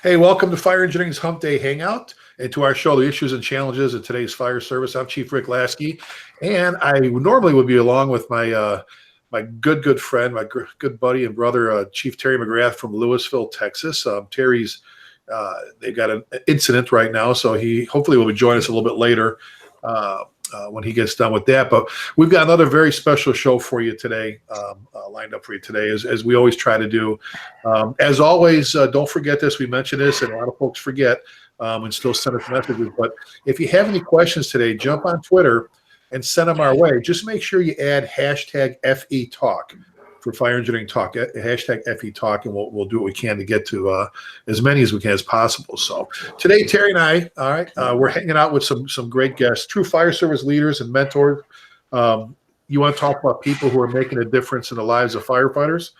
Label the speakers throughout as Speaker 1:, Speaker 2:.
Speaker 1: Hey, welcome to Fire Engineering's Humpday Hangout and to our show, The Issues and Challenges of Today's Fire Service. I'm Chief Rick Lasky, and I normally would be along with my good friend, my good buddy and brother, Chief Terry McGrath from Louisville, Texas. Terry's they've got an incident right now, so he hopefully will join us a little bit later when he gets done with that. But we've got another very special show for you today, lined up for you today, as we always try to do. As always, don't forget this. We mentioned this, and a lot of folks forget and still send us messages. But if you have any questions today, jump on Twitter and send them our way. Just make sure you add hashtag FE Talk for Fire Engineering Talk, hashtag FE Talk, and we'll do what we can to get to as many as we can as possible. So today, Terry and I, all right, we're hanging out with some great guests, true fire service leaders and mentors. You want to talk about people who are making a difference in the lives of firefighters?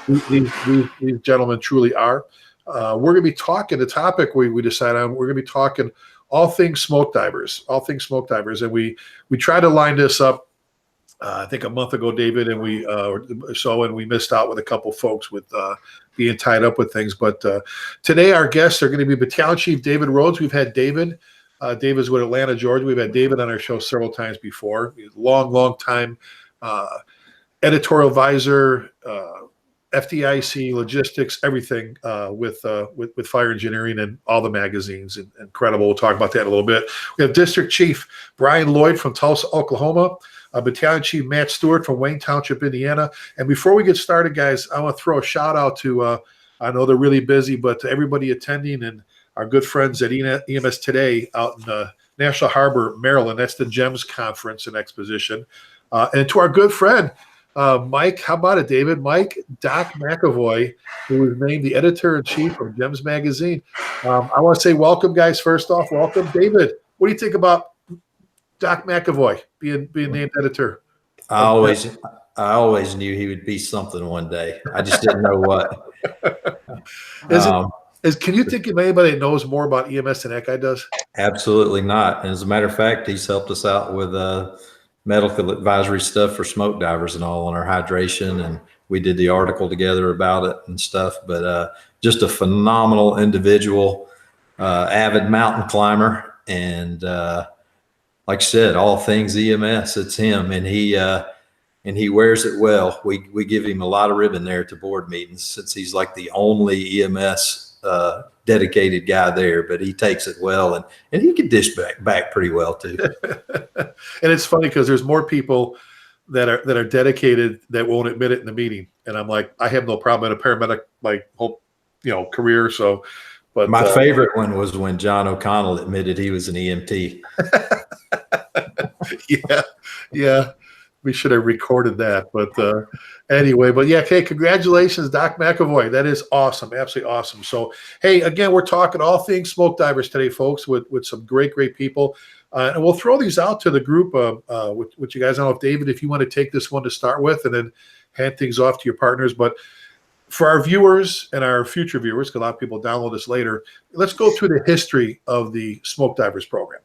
Speaker 1: These gentlemen truly are. We're going to be talking, the topic we decided on, we're going to be talking all things smoke divers, and we tried to line this up I think a month ago, David, and we missed out with a couple folks with being tied up with things. But today our guests are going to be Battalion Chief David Rhodes. We've had David. David's with Atlanta, Georgia. We've had David on our show several times before. Long time editorial advisor, FDIC, logistics, everything with fire engineering and all the magazines. And incredible. We'll talk about that in a little bit. We have District Chief Bryan Lloyd from Tulsa, Oklahoma. Battalion Chief Matt Stewart from Wayne Township, Indiana. And before we get started, guys, I want to throw a shout out to, I know they're really busy, but to everybody attending and our good friends at EMS Today out in National Harbor, Maryland. That's the GEMS Conference and Exposition. And to our good friend, Mike, how about it, David? Mike Doc McEvoy, who was named the editor-in-chief of GEMS Magazine. I want to say welcome, guys. First off, welcome. David, what do you think about Doc McEvoy being named editor?
Speaker 2: I always knew he would be something one day. I just didn't know what.
Speaker 1: Can you think of anybody that knows more about EMS than that guy does?
Speaker 2: Absolutely not. And as a matter of fact, he's helped us out with medical advisory stuff for smoke divers and all on our hydration. And we did the article together about it and stuff. But just a phenomenal individual, avid mountain climber, and like I said, all things EMS, it's him, and he wears it well. We give him a lot of ribbon there at the board meetings since he's like the only EMS dedicated guy there, but he takes it well, and he can dish back pretty well too.
Speaker 1: And it's funny because there's more people that are dedicated that won't admit it in the meeting, and I'm like, I have no problem in a paramedic career. So, but
Speaker 2: my favorite one was when John O'Connell admitted he was an EMT.
Speaker 1: Yeah. We should have recorded that, but anyway, but yeah, okay, congratulations, Doc McEvoy. That is awesome, absolutely awesome. So, hey, again, we're talking all things smoke divers today, folks, with some great people. And we'll throw these out to the group with you guys. I don't know if, David, if you want to take this one to start with and then hand things off to your partners. But for our viewers and our future viewers, because a lot of people download this later, let's go through the history of the Smoke Divers program.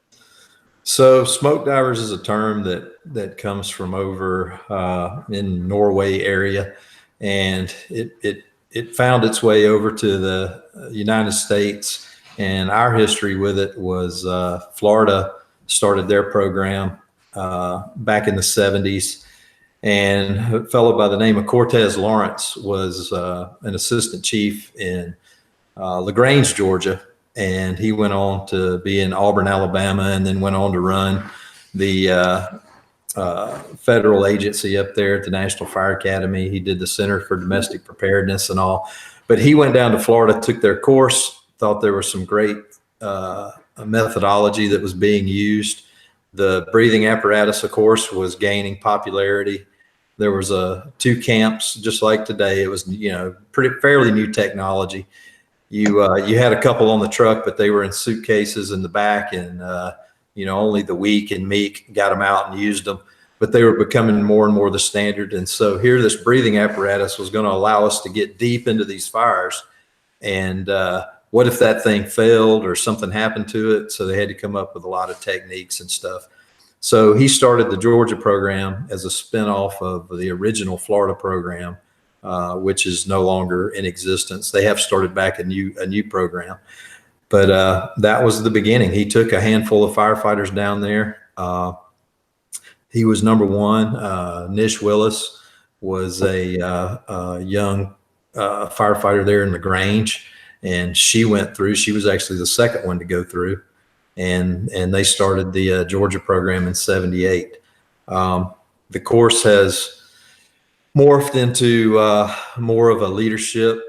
Speaker 2: So smoke divers is a term that comes from over in Norway area, and it found its way over to the United States. And our history with it was Florida started their program back in the 70s, and a fellow by the name of Cortez Lawrence was an assistant chief in LaGrange, Georgia. And he went on to be in Auburn, Alabama, and then went on to run the federal agency up there at the National Fire Academy. He did the Center for Domestic Preparedness and all. But he went down to Florida, took their course, thought there was some great methodology that was being used. The breathing apparatus, of course, was gaining popularity. There was 2 camps, just like today. It was, fairly new technology. You had a couple on the truck, but they were in suitcases in the back, and only the weak and meek got them out and used them. But they were becoming more and more the standard. And so here, this breathing apparatus was going to allow us to get deep into these fires. And what if that thing failed or something happened to it? So they had to come up with a lot of techniques and stuff. So he started the Georgia program as a spinoff of the original Florida program. which is no longer in existence. They have started back a new program, but that was the beginning. He took a handful of firefighters down there. He was number one. Nish Willis was a young firefighter there in LaGrange, and she went through. She was actually the second one to go through, and they started the Georgia program in '78. The course has morphed into more of a leadership.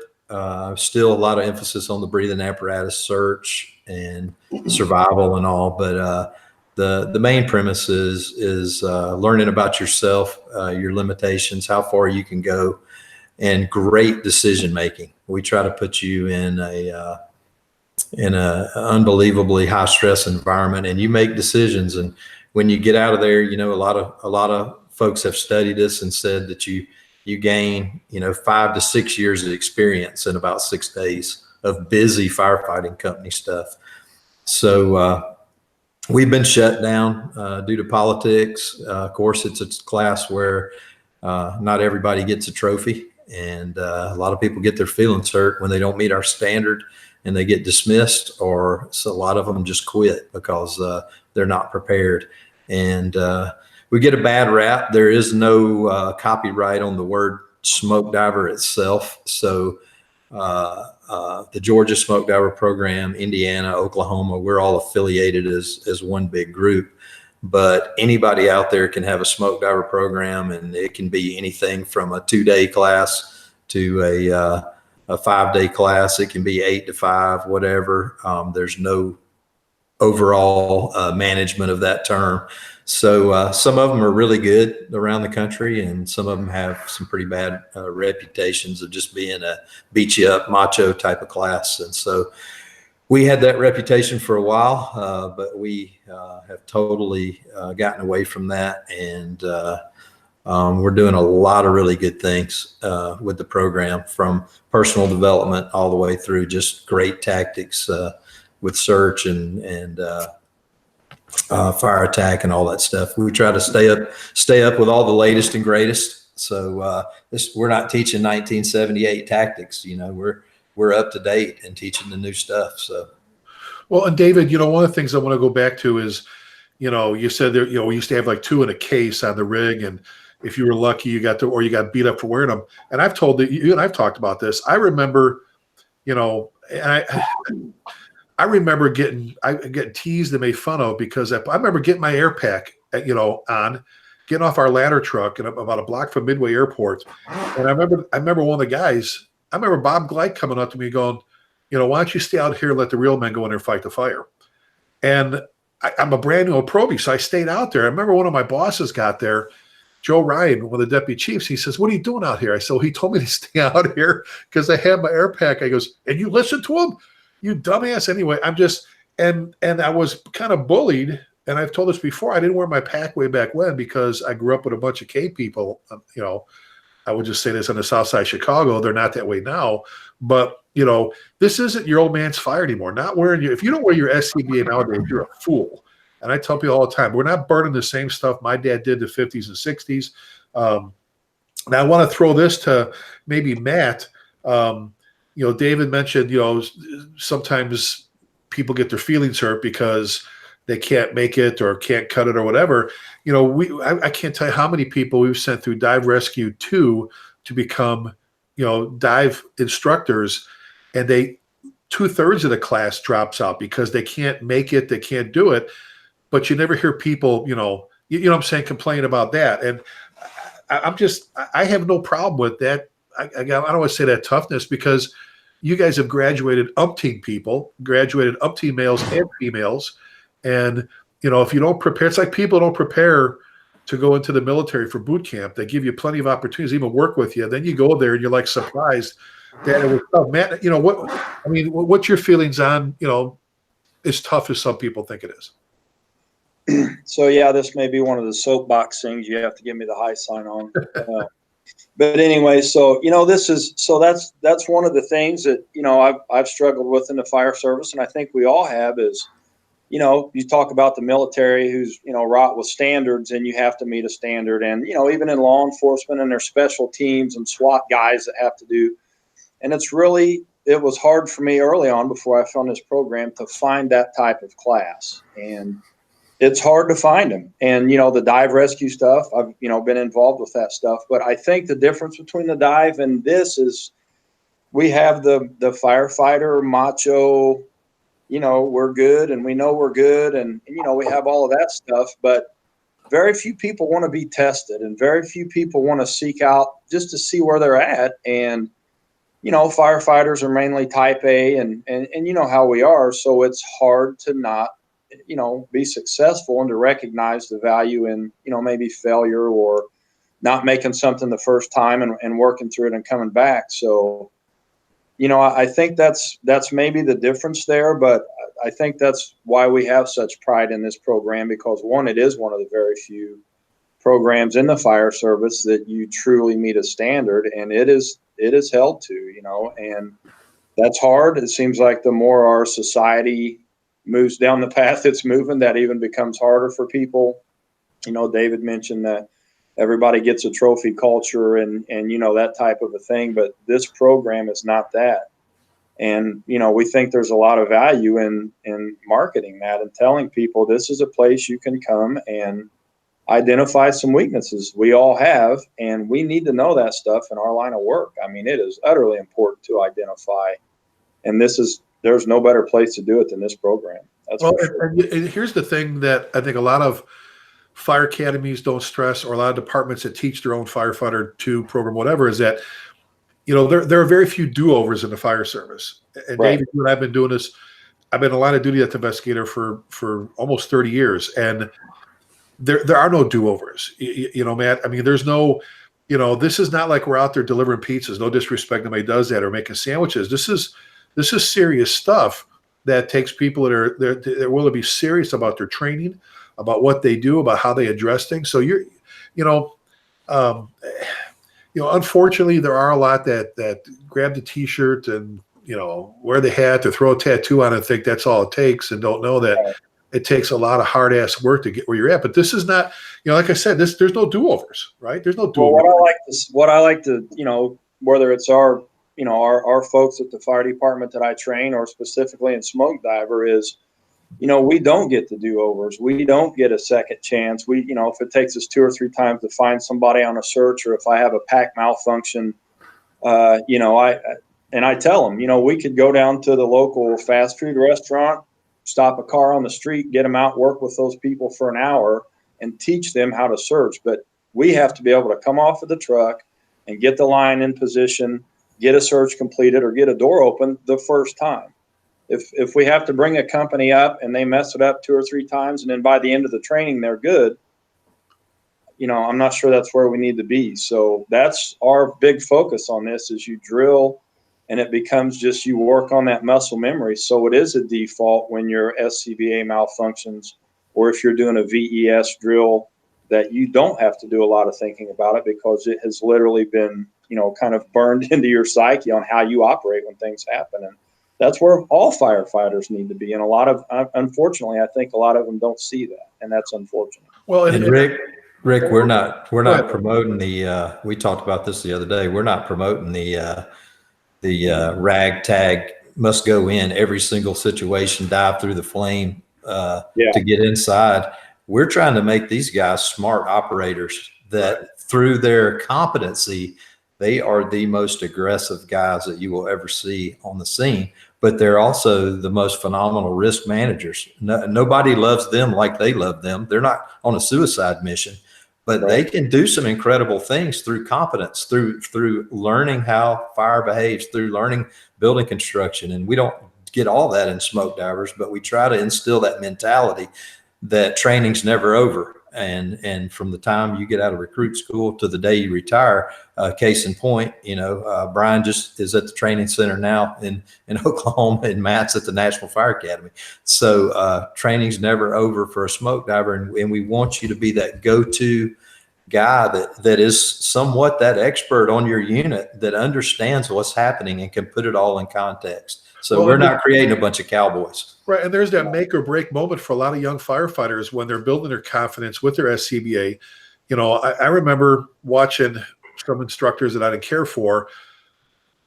Speaker 2: Still a lot of emphasis on the breathing apparatus search and survival and all, but the main premise is learning about yourself, your limitations, how far you can go, and great decision making. We try to put you in a unbelievably high stress environment, and you make decisions. And when you get out of there, you know, a lot of folks have studied this and said that you gain, 5 to 6 years of experience in about 6 days of busy firefighting company stuff. So we've been shut down due to politics. Of course, it's a class where not everybody gets a trophy, and a lot of people get their feelings hurt when they don't meet our standard and they get dismissed, or so a lot of them just quit because they're not prepared. And we get a bad rap. There is no copyright on the word smoke diver itself. So the Georgia Smoke Diver Program, Indiana, Oklahoma, we're all affiliated as one big group. But anybody out there can have a smoke diver program, and it can be anything from a 2-day class to a 5-day class. It can be 8 to 5, whatever. There's no overall management of that term. So some of them are really good around the country, and some of them have some pretty bad reputations of just being a beat you up macho type of class. And so we had that reputation for a while, but we have totally gotten away from that. And we're doing a lot of really good things with the program, from personal development all the way through just great tactics with search and fire attack and all that stuff. We try to stay up with all the latest and greatest. So we're not teaching 1978 tactics. We're up to date and teaching the new stuff. So,
Speaker 1: well, and David, one of the things I want to go back to is, you said there, we used to have like 2 in a case on the rig, and if you were lucky, you got beat up for wearing them. And I've told that you and I've talked about this. I remember, I remember getting teased and made fun of because I remember getting my air pack, getting off our ladder truck and about a block from Midway Airport. And I remember one of the guys, I remember Bob Gleit coming up to me going, why don't you stay out here and let the real men go in there and fight the fire? And I'm a brand new approbee, so I stayed out there. I remember one of my bosses got there, Joe Ryan, one of the deputy chiefs. He says, "What are you doing out here?" I said, well, he told me to stay out here because I have my air pack. I goes, "And you listen to him? You dumbass." Anyway, I'm just, and I was kind of bullied. And I've told this before, I didn't wear my pack way back when because I grew up with a bunch of K people. I would just say this on the south side of Chicago. They're not that way now. But, this isn't your old man's fire anymore. Not wearing if you don't wear your SCBA nowadays, you're a fool. And I tell people all the time, we're not burning the same stuff my dad did in the 50s and 60s. Now I want to throw this to maybe Matt. David mentioned, sometimes people get their feelings hurt because they can't make it or can't cut it or whatever. I can't tell you how many people we've sent through Dive Rescue 2 to become, dive instructors, and 2/3 of the class drops out because they can't make it, they can't do it. But you never hear people, what I'm saying, complain about that. And I have no problem with that. I don't want to say that toughness because you guys have graduated umpteen people, umpteen males and females. And, if you don't prepare, it's like people don't prepare to go into the military for boot camp. They give you plenty of opportunities to even work with you. Then you go there and you're like surprised that it was tough. Matt, what's your feelings on, as tough as some people think it is?
Speaker 3: So, yeah, this may be one of the soapbox things you have to give me the high sign on. But anyway, so, that's one of the things that, I've struggled with in the fire service. And I think we all have is, you know, you talk about the military who's, you know, wrought with standards, and you have to meet a standard. And, you know, even in law enforcement and their special teams and SWAT guys that have to do. And it was hard for me early on before I found this program to find that type of class. And it's hard to find them. And, you know, the dive rescue stuff, I've, you know, been involved with that stuff. But I think the difference between the dive and this is we have the firefighter macho, you know, we're good and we know we're good. And, you know, we have all of that stuff. But very few people want to be tested, and very few people want to seek out just to see where they're at. And, you know, firefighters are mainly type A, and you know how we are. So it's hard to not, you know, be successful and to recognize the value in, you know, maybe failure or not making something the first time and working through it and coming back. So, you know, I think that's maybe the difference there, but I think that's why we have such pride in this program, because one, it is one of the very few programs in the fire service that you truly meet a standard, and it is held to, you know, and that's hard. It seems like the more our society moves down the path it's moving, that even becomes harder for people. You know, David mentioned that everybody gets a trophy culture and you know, that type of a thing, but this program is not that. And, you know, we think there's a lot of value in marketing that and telling people this is a place you can come and identify some weaknesses we all have, and we need to know that stuff in our line of work. I mean, it is utterly important to identify, and there's no better place to do it than this program. That's
Speaker 1: well,
Speaker 3: for sure.
Speaker 1: and here's the thing that I think a lot of fire academies don't stress, or a lot of departments that teach their own firefighter 2 program, whatever, is that, you know, there are very few do-overs in the fire service. And
Speaker 3: Right.
Speaker 1: David, you and I've been doing this. I've been a line of duty death investigator for almost 30 years, and there are no do-overs. You know, Matt, I mean, there's no, you know, this is not like we're out there delivering pizzas. No disrespect to anybody does that, or making sandwiches. This is serious stuff that takes people that are willing to be serious about their training, about what they do, about how they address things. So unfortunately, there are a lot that grab the T-shirt and, you know, wear the hat or throw a tattoo on and think that's all it takes, and don't know that it takes a lot of hard ass work to get where you're at. But this is not, you know, like I said, there's no do-overs, right? There's no do-overs.
Speaker 3: Well, what I like to, you know, whether it's our folks at the fire department that I train, or specifically in smoke diver, is, you know, we don't get the do-overs. We don't get a second chance. We, you know, if it takes us 2 or 3 times to find somebody on a search, or if I have a pack malfunction, you know, I tell them, you know, we could go down to the local fast food restaurant, stop a car on the street, get them out, work with those people for an hour and teach them how to search. But we have to be able to come off of the truck and get the line in position, get a search completed, or get a door open the first time. If we have to bring a company up and they mess it up 2 or 3 times, and then by the end of the training they're good, you know, I'm not sure that's where we need to be. So that's our big focus on this, is you drill and it becomes just, you work on that muscle memory. So it is a default when your SCBA malfunctions, or if you're doing a VES drill, that you don't have to do a lot of thinking about it, because it has literally been, you know, kind of burned into your psyche on how you operate when things happen. And that's where all firefighters need to be. And a lot of, unfortunately, I think a lot of them don't see that, and that's unfortunate.
Speaker 2: Well, and Rick, we're not promoting the. We talked about this the other day. We're not promoting the ragtag must go in every single situation, dive through the flame to get inside. We're trying to make these guys smart operators that through their competency, they are the most aggressive guys that you will ever see on the scene, but they're also the most phenomenal risk managers. Nobody loves them like they love them. They're not on a suicide mission, but they can do some incredible things through competence, through learning how fire behaves, through learning building construction. And we don't get all that in smoke divers, but we try to instill that mentality that training's never over. And from the time you get out of recruit school to the day you retire, case in point, you know, Bryan just is at the training center now in Oklahoma, and Matt's at the National Fire Academy. So training's never over for a smoke diver, and we want you to be that go-to guy that is somewhat that expert on your unit that understands what's happening and can put it all in context. So
Speaker 1: Well,
Speaker 2: we're not creating a bunch of cowboys.
Speaker 1: right. And there's that make or break moment for a lot of young firefighters when they're building their confidence with their SCBA. You know, I remember watching some instructors that I didn't care for,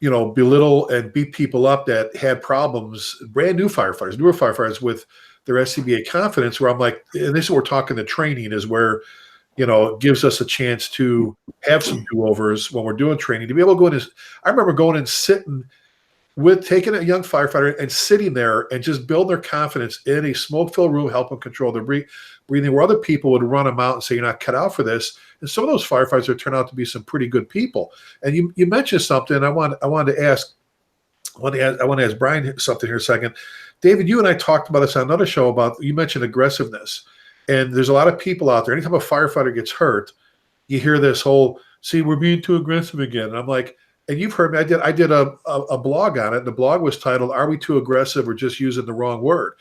Speaker 1: you know, belittle and beat people up that had problems, brand new firefighters, newer firefighters with their SCBA confidence, where I'm like, and this is what we're talking, the training is where, you know, it gives us a chance to have some do-overs when we're doing training, to be able to go in. I remember going and sitting with taking a young firefighter and sitting there and just build their confidence in a smoke-filled room, help them control their breathing, where other people would run them out and say, you're not cut out for this. And some of those firefighters have turned out to be some pretty good people. And you mentioned something. I wanted to ask Bryan something here a second. David, you and I talked about this on another show about, you mentioned aggressiveness. And there's a lot of people out there, anytime a firefighter gets hurt, you hear this whole, see, we're being too aggressive again. And I'm like, and you've heard me, I did a blog on it. And the blog was titled, Are We Too Aggressive or Just Using the Wrong Word?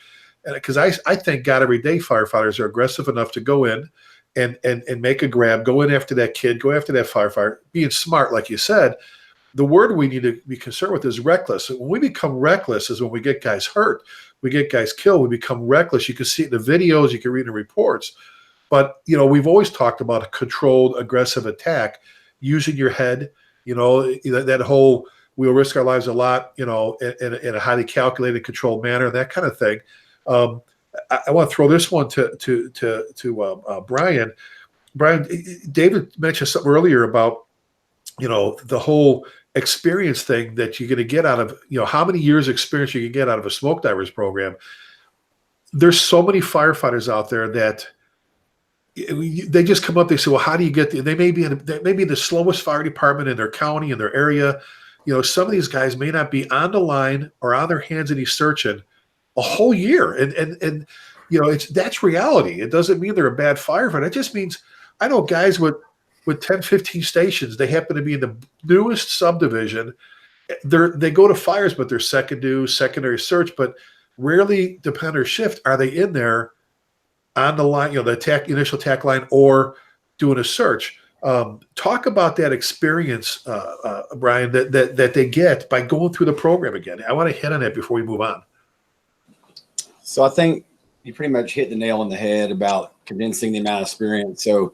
Speaker 1: And because I thank God every day firefighters are aggressive enough to go in and make a grab, go in after that kid, go after that firefighter, being smart, like you said. The word we need to be concerned with is reckless. When we become reckless is when we get guys hurt, we get guys killed, we become reckless. You can see it in the videos, you can read in the reports. But, you know, we've always talked about a controlled, aggressive attack, using your head, you know, that whole, we'll risk our lives a lot, you know, in a highly calculated, controlled manner, that kind of thing. I want to throw this one to Bryan. Bryan, David mentioned something earlier about, you know, the whole experience thing that you're going to get out of, you know, how many years experience you can get out of a smoke divers program. There's so many firefighters out there that they just come up, they say, well, how do you get they may be the slowest fire department in their county, in their area. You know, some of these guys may not be on the line or on their hands and he's searching a whole year. And you know, that's reality. It doesn't mean they're a bad firefighter. It just means, I know guys with 10, 15 stations, they happen to be in the newest subdivision. They go to fires, but they're secondary search, but rarely, depending on their shift, are they in there on the line, you know, the initial attack line, or doing a search. Talk about that experience, Bryan, that they get by going through the program again. I want to hit on that before we move on.
Speaker 4: So I think you pretty much hit the nail on the head about condensing the amount of experience. So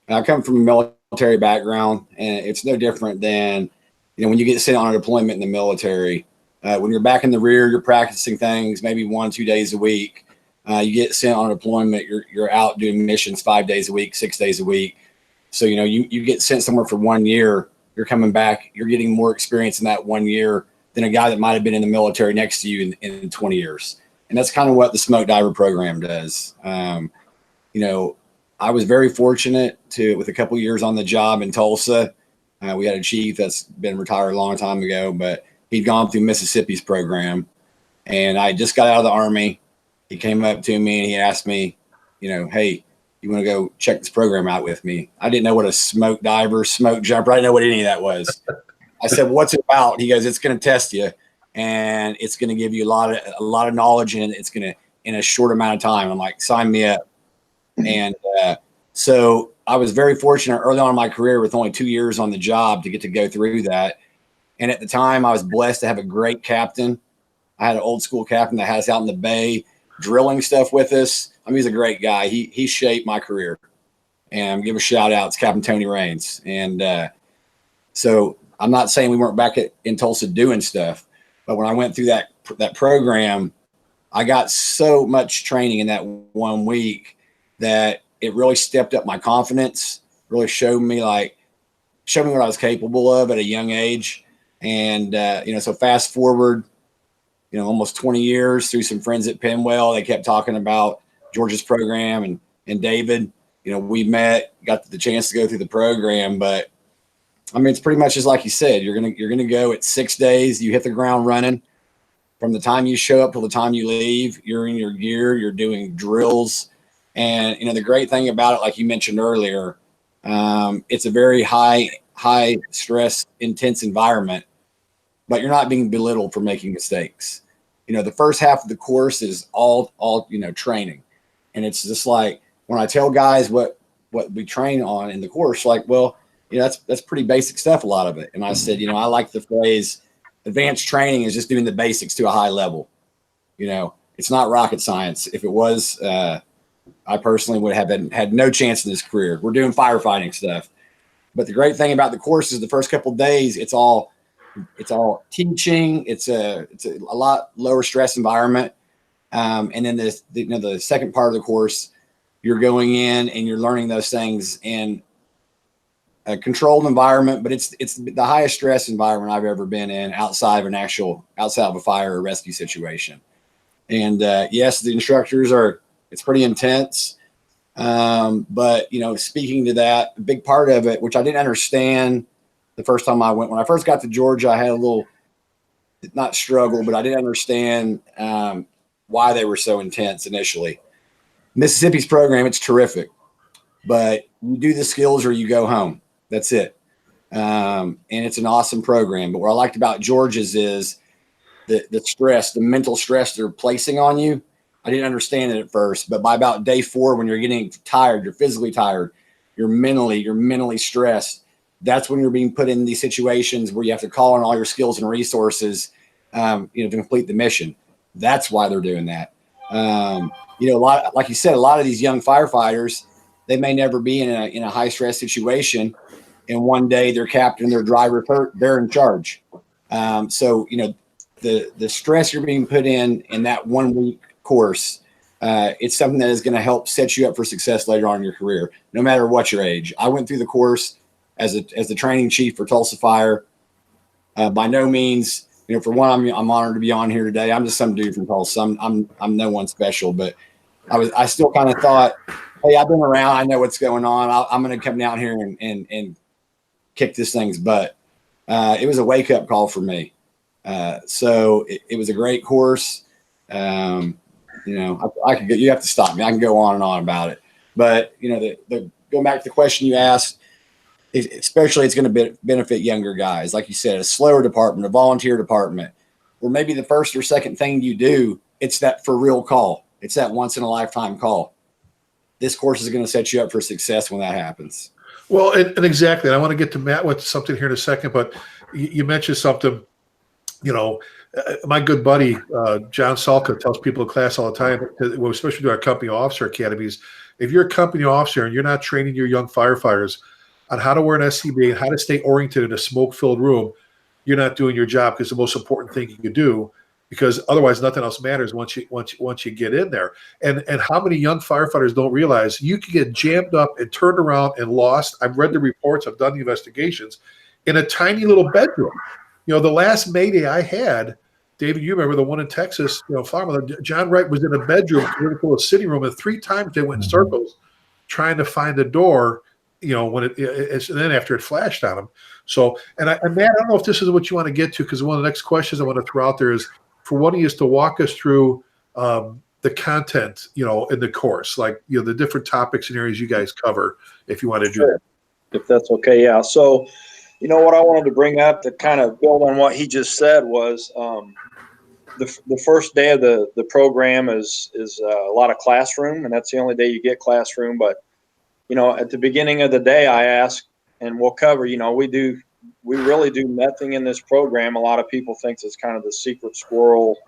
Speaker 4: I come from a military background, and it's no different than, you know, when you get sent on a deployment in the military. When you're back in the rear, you're practicing things maybe 1-2 days a week. You get sent on a deployment, you're out doing missions 5 days a week, 6 days a week. So, you know, you get sent somewhere for 1 year, you're coming back, you're getting more experience in that 1 year than a guy that might have been in the military next to you in 20 years. And that's kind of what the smoke diver program does. You know, I was very fortunate with a couple of years on the job in Tulsa. We had a chief that's been retired a long time ago, but he'd gone through Mississippi's program, and I just got out of the Army. He came up to me and he asked me, you know, hey, you want to go check this program out with me? I didn't know what a smoke diver, smoke jumper, I didn't know what any of that was. I said, what's it about? He goes, it's going to test you, and it's going to give you a lot of knowledge, and it's going to, in a short amount of time. I'm like, sign me up. And so I was very fortunate early on in my career, with only 2 years on the job, to get to go through that. And at the time, I was blessed to have a great captain. I had an old school captain that had us out in the bay drilling stuff with us. I mean, he's a great guy. He shaped my career. And give a shout out to Captain Tony Raines. And so I'm not saying we weren't back in Tulsa doing stuff, but when I went through that program, I got so much training in that 1 week that it really stepped up my confidence, really showed me what I was capable of at a young age. And, you know, so fast forward, you know, almost 20 years, through some friends at Penwell, they kept talking about George's program and David. You know, we met, got the chance to go through the program, but I mean, it's pretty much just like you said. You're gonna go at 6 days. You hit the ground running. From the time you show up till the time you leave, you're in your gear. You're doing drills, and you know the great thing about it, like you mentioned earlier, it's a very high stress, intense environment, but you're not being belittled for making mistakes. You know, the first half of the course is all you know, training, and it's just like when I tell guys what what we train on in the course. Like, well, that's pretty basic stuff, a lot of it. And I said, I like the phrase advanced training is just doing the basics to a high level. It's not rocket science. If it was, I personally would have had no chance in this career. We're doing firefighting stuff. But the great thing about the course is the first couple of days, it's all teaching. It's a lot lower stress environment. And then the second part of the course, you're going in and you're learning those things in a controlled environment, but it's the highest stress environment I've ever been in outside of a fire or rescue situation. And yes, the instructors it's pretty intense. But speaking to that, a big part of it, which I didn't understand the first time I went, when I first got to Georgia, I had a little, not struggle, but I didn't understand why they were so intense initially. Mississippi's program, it's terrific, but you do the skills or you go home. That's it. And it's an awesome program. But what I liked about Georgia's is the stress, the mental stress they're placing on you. I didn't understand it at first, but by about day 4, when you're getting tired, you're physically tired, you're mentally stressed. That's when you're being put in these situations where you have to call on all your skills and resources, to complete the mission. That's why they're doing that. Like you said, a lot of these young firefighters, they may never be in a high stress situation. And one day their captain, their driver, they're in charge. So the stress you're being put in that 1 week course, it's something that is going to help set you up for success later on in your career, no matter what your age. I went through the course as the training chief for Tulsa Fire. By no means, for one, I'm honored to be on here today. I'm just some dude from Tulsa. I'm no one special, but I still kind of thought, hey, I've been around. I know what's going on. I'm going to come down here and kick this thing's butt. It was a wake up call for me. So it was a great course. I could go, you have to stop me. I can go on and on about it, but going back to the question you asked, especially it's going to benefit younger guys. Like you said, a slower department, a volunteer department, or maybe the first or second thing you do, it's that for real call. It's that once in a lifetime call. This course is going to set you up for success when that happens.
Speaker 1: Well, and exactly. And I want to get to Matt with something here in a second, but you mentioned something, my good buddy, John Salka, tells people in class all the time, especially to our company officer academies, if you're a company officer and you're not training your young firefighters on how to wear an SCBA and how to stay oriented in a smoke-filled room, you're not doing your job, because the most important thing you can do, because otherwise nothing else matters once you get in there. And how many young firefighters don't realize you can get jammed up and turned around and lost. I've read the reports, I've done the investigations, in a tiny little bedroom. The last Mayday I had, David, you remember the one in Texas, John Wright was in a bedroom, a sitting room, and 3 times they went in circles trying to find the door, when and then after it flashed on him. So, and Matt, I don't know if this is what you want to get to, because one of the next questions I want to throw out there is for one of you is to walk us through the content, in the course, like, the different topics and areas you guys cover, if you want to do that.
Speaker 3: If that's okay. Yeah. So, what I wanted to bring up to kind of build on what he just said was the first day of the program is a lot of classroom, and that's the only day you get classroom. But, at the beginning of the day, I ask, and we'll cover, we really do nothing in this program. A lot of people think it's kind of the secret squirrel,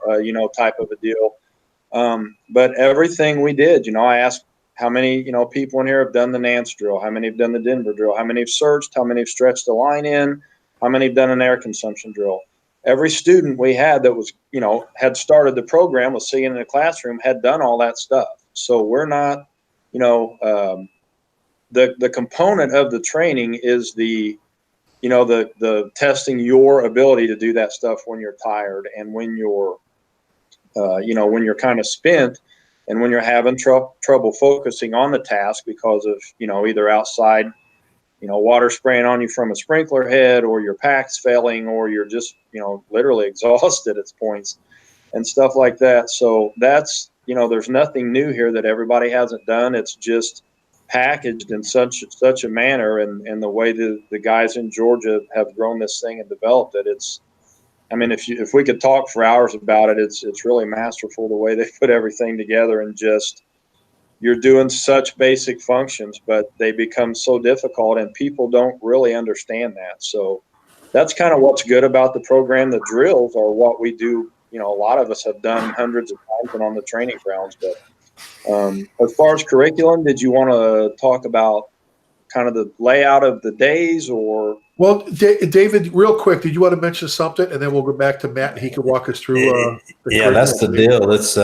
Speaker 3: type of a deal. But everything we did, I asked how many, people in here have done the Nance drill, how many have done the Denver drill, how many have searched, how many have stretched the line in, how many have done an air consumption drill. Every student we had that was, had started the program, was sitting in the classroom, had done all that stuff. So we're not, the component of the training is the testing your ability to do that stuff when you're tired and when you're, when you're kind of spent and when you're having trouble focusing on the task because of, either outside, water spraying on you from a sprinkler head, or your pack's failing, or you're just, literally exhausted at points and stuff like that. So that's, there's nothing new here that everybody hasn't done. It's just packaged in such a manner, and the way the guys in Georgia have grown this thing and developed it. It's, if we could talk for hours about it, it's really masterful the way they put everything together, and just, you're doing such basic functions, but they become so difficult, and people don't really understand that. So that's kind of what's good about the program. The drills are what we do. A lot of us have done hundreds of times and on the training grounds. But as far as curriculum, did you want to talk about kind of the layout of the days, or?
Speaker 1: Well, David, real quick, did you want to mention something, and then we'll go back to Matt, and he can walk us through.
Speaker 2: Yeah, that's the deal. It's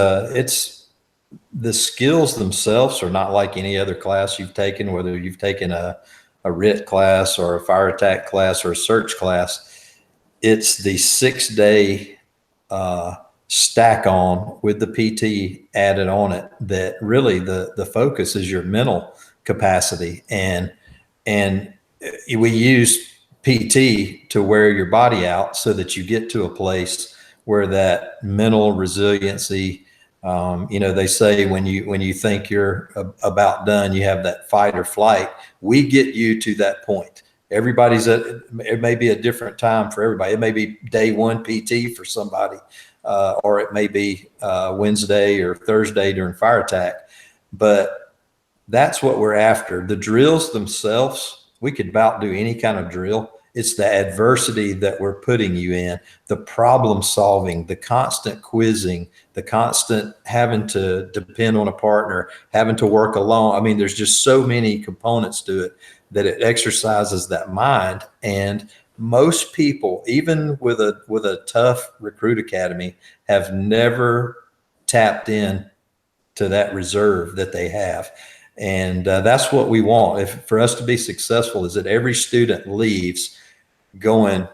Speaker 2: the skills themselves are not like any other class you've taken, whether you've taken a RIT class or a fire attack class or a search class. It's the 6-day stack on with the PT added on it that really the focus is your mental capacity. And we use PT to wear your body out so that you get to a place where that mental resiliency, they say when you think you're about done, you have that fight or flight. We get you to that point. It may be a different time for everybody. It may be day 1 PT for somebody, or it may be Wednesday or Thursday during fire attack. But that's what we're after. The drills themselves, we could about do any kind of drill. It's the adversity that we're putting you in, the problem solving, the constant quizzing, the constant having to depend on a partner, having to work alone. I mean, there's just so many components to it that it exercises that mind. And most people, even with a tough recruit academy, have never tapped in to that reserve that they have. And that's what we want. For us to be successful is that every student leaves going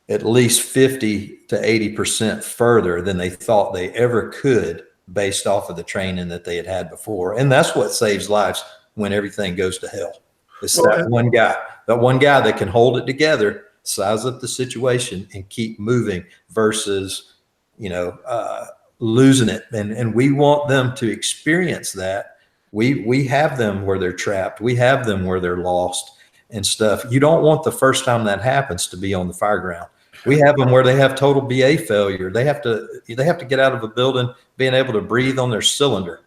Speaker 2: at least 50 to 80% further than they thought they ever could based off of the training that they had before. And that's what saves lives when everything goes to hell. It's that one guy that can hold it together, size up the situation, and keep moving versus, losing it. And we want them to experience that. We have them where they're trapped. We have them where they're lost and stuff. You don't want the first time that happens to be on the fire ground. We have them where they have total BA failure. They have to get out of a building being able to breathe on their cylinder.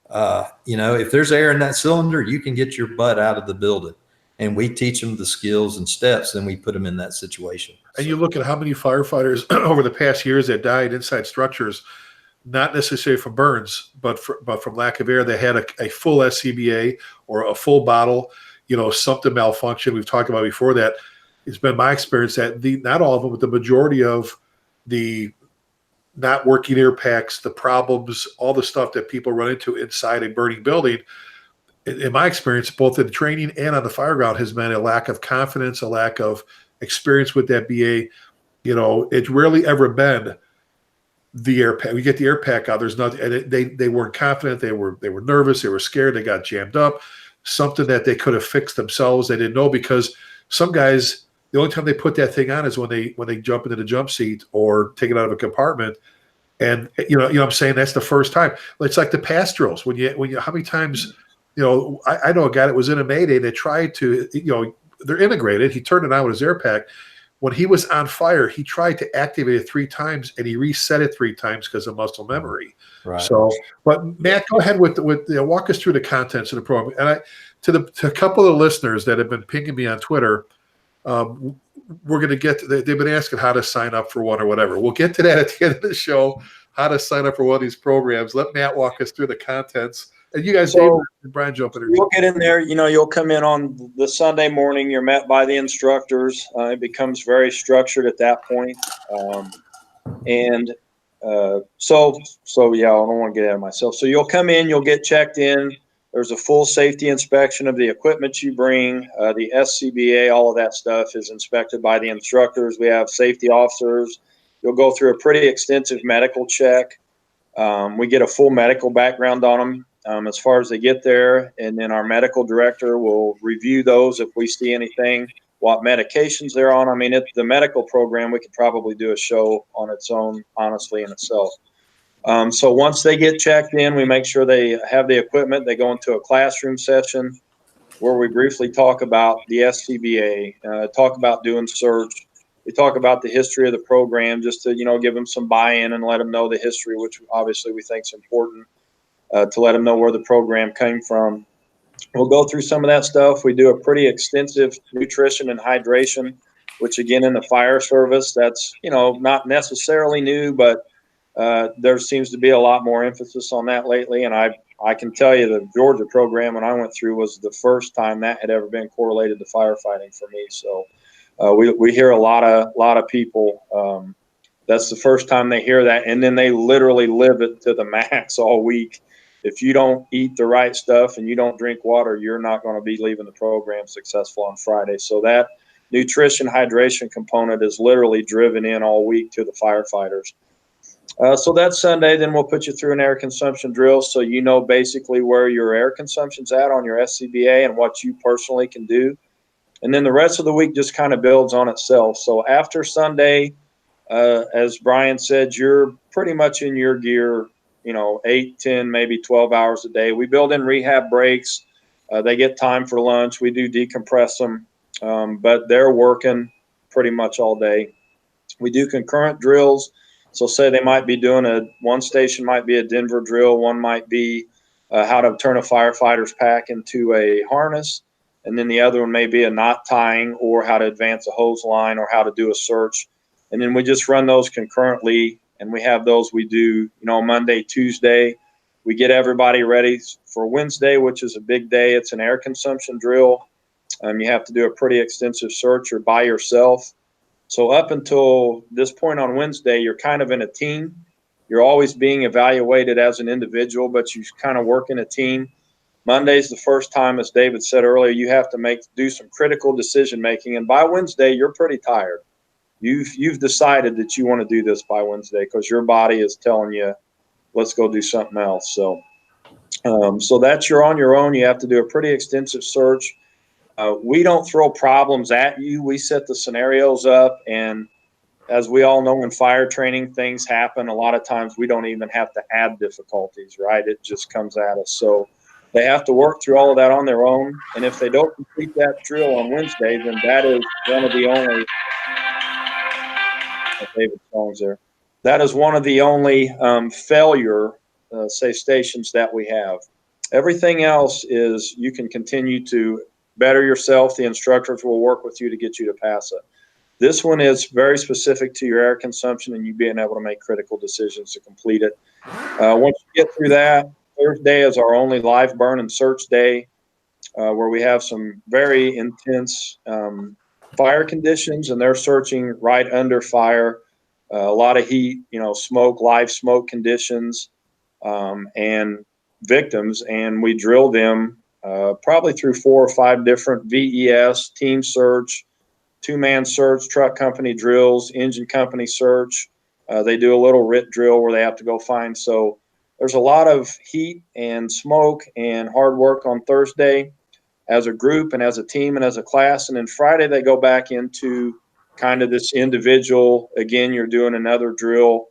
Speaker 2: If there's air in that cylinder, you can get your butt out of the building. And we teach them the skills and steps, and we put them in that situation.
Speaker 1: And you look at how many firefighters over the past years that died inside structures, not necessarily from burns, but from lack of air. They had a full SCBA or a full bottle, something malfunction. We've talked about before that. It's been my experience that not all of them, but the majority of the not working air packs, the problems, all the stuff that people run into inside a burning building, in my experience, both in training and on the fire ground, has been a lack of confidence, a lack of experience with that BA. It's rarely ever been the air pack. We get the air pack out. There's nothing. And they weren't confident. They were nervous. They were scared. They got jammed up. Something that they could have fixed themselves. They didn't know, because some guys, the only time they put that thing on is when they jump into the jump seat or take it out of a compartment. And what I'm saying, that's the first time. It's like the pass drills. When you how many times, I know a guy that was in a Mayday that tried to, they're integrated. He turned it on with his air pack. When he was on fire, he tried to activate it 3 times, and he reset it 3 times because of muscle memory.
Speaker 2: Right.
Speaker 1: So, but Matt, go ahead with walk us through the contents of the program. And to a couple of listeners that have been pinging me on Twitter, we're going to they've been asking how to sign up for one or whatever. We'll get to that at the end of the show, how to sign up for one of these programs. Let Matt walk us through the contents. And you guys, David and Bryan, jump in.
Speaker 3: You'll get in there. You'll come in on the Sunday morning. You're met by the instructors. It becomes very structured at that point. So yeah, I don't want to get ahead of myself. So you'll come in. You'll get checked in. There's a full safety inspection of the equipment you bring. The SCBA, all of that stuff is inspected by the instructors. We have safety officers. You'll go through a pretty extensive medical check. We get a full medical background on them. As far as they get there, and then our medical director will review those if we see anything, what medications they're on. I mean, the medical program, we could probably do a show on its own, honestly, in itself. So once they get checked in, we make sure they have the equipment. They go into a classroom session where we briefly talk about the SCBA, talk about doing search. We talk about the history of the program just to, give them some buy-in and let them know the history, which obviously we think is important. to let them know where the program came from. We'll go through some of that stuff. We do a pretty extensive nutrition and hydration, which again in the fire service, that's, you know, not necessarily new, but there seems to be a lot more emphasis on that lately. And I can tell you the Georgia program when I went through was the first time that had ever been correlated to firefighting for me. So we hear a lot of people, that's the first time they hear that. And then they literally live it to the max all week. If you don't eat the right stuff and you don't drink water, you're not going to be leaving the program successful on Friday. So that nutrition hydration component is literally driven in all week to the firefighters. So that's Sunday. Then we'll put you through an air consumption drill so you know basically where your air consumption's at on your SCBA and what you personally can do. And then the rest of the week just kind of builds on itself. So after Sunday, as Bryan said, you're pretty much in your gear, you know, 8, 10, maybe 12 hours a day. We build in rehab breaks. They get time for lunch. We do decompress them, but they're working pretty much all day. We do concurrent drills. So say they might be doing one station might be a Denver drill. One might be how to turn a firefighter's pack into a harness. And then the other one may be a knot tying or how to advance a hose line or how to do a search. And then we just run those concurrently. And we have those we do, you know, Monday, Tuesday. We get everybody ready for Wednesday, which is a big day. It's an air consumption drill. You have to do a pretty extensive search or by yourself. So up until this point on Wednesday, you're kind of in a team. You're always being evaluated as an individual, but you kind of work in a team. Monday's the first time, as David said earlier, you have to do some critical decision making. And by Wednesday, you're pretty tired. You've decided that you want to do this by Wednesday because your body is telling you, let's go do something else. So, so that's you're on your own. You have to do a pretty extensive search. We don't throw problems at you. We set the scenarios up. And as we all know in fire training, things happen. A lot of times we don't even have to add difficulties, right? It just comes at us. So they have to work through all of that on their own. And if they don't complete that drill on Wednesday, then that is one of the only David songs there. That is one of the only failure, say, stations that we have. Everything else is you can continue to better yourself. The instructors will work with you to get you to pass it. This one is very specific to your air consumption and you being able to make critical decisions to complete it. Once you get through that, Thursday is our only live burn and search day where we have some very intense fire conditions and they're searching right under fire. A lot of heat, you know, smoke, live smoke conditions and victims. And we drill them probably through 4 or 5 different VES, team search, 2-man search, truck company drills, engine company search. They do a little RIT drill where they have to go find. So there's a lot of heat and smoke and hard work on Thursday as a group and as a team and as a class. And then Friday, they go back into kind of this individual. Again, you're doing another drill.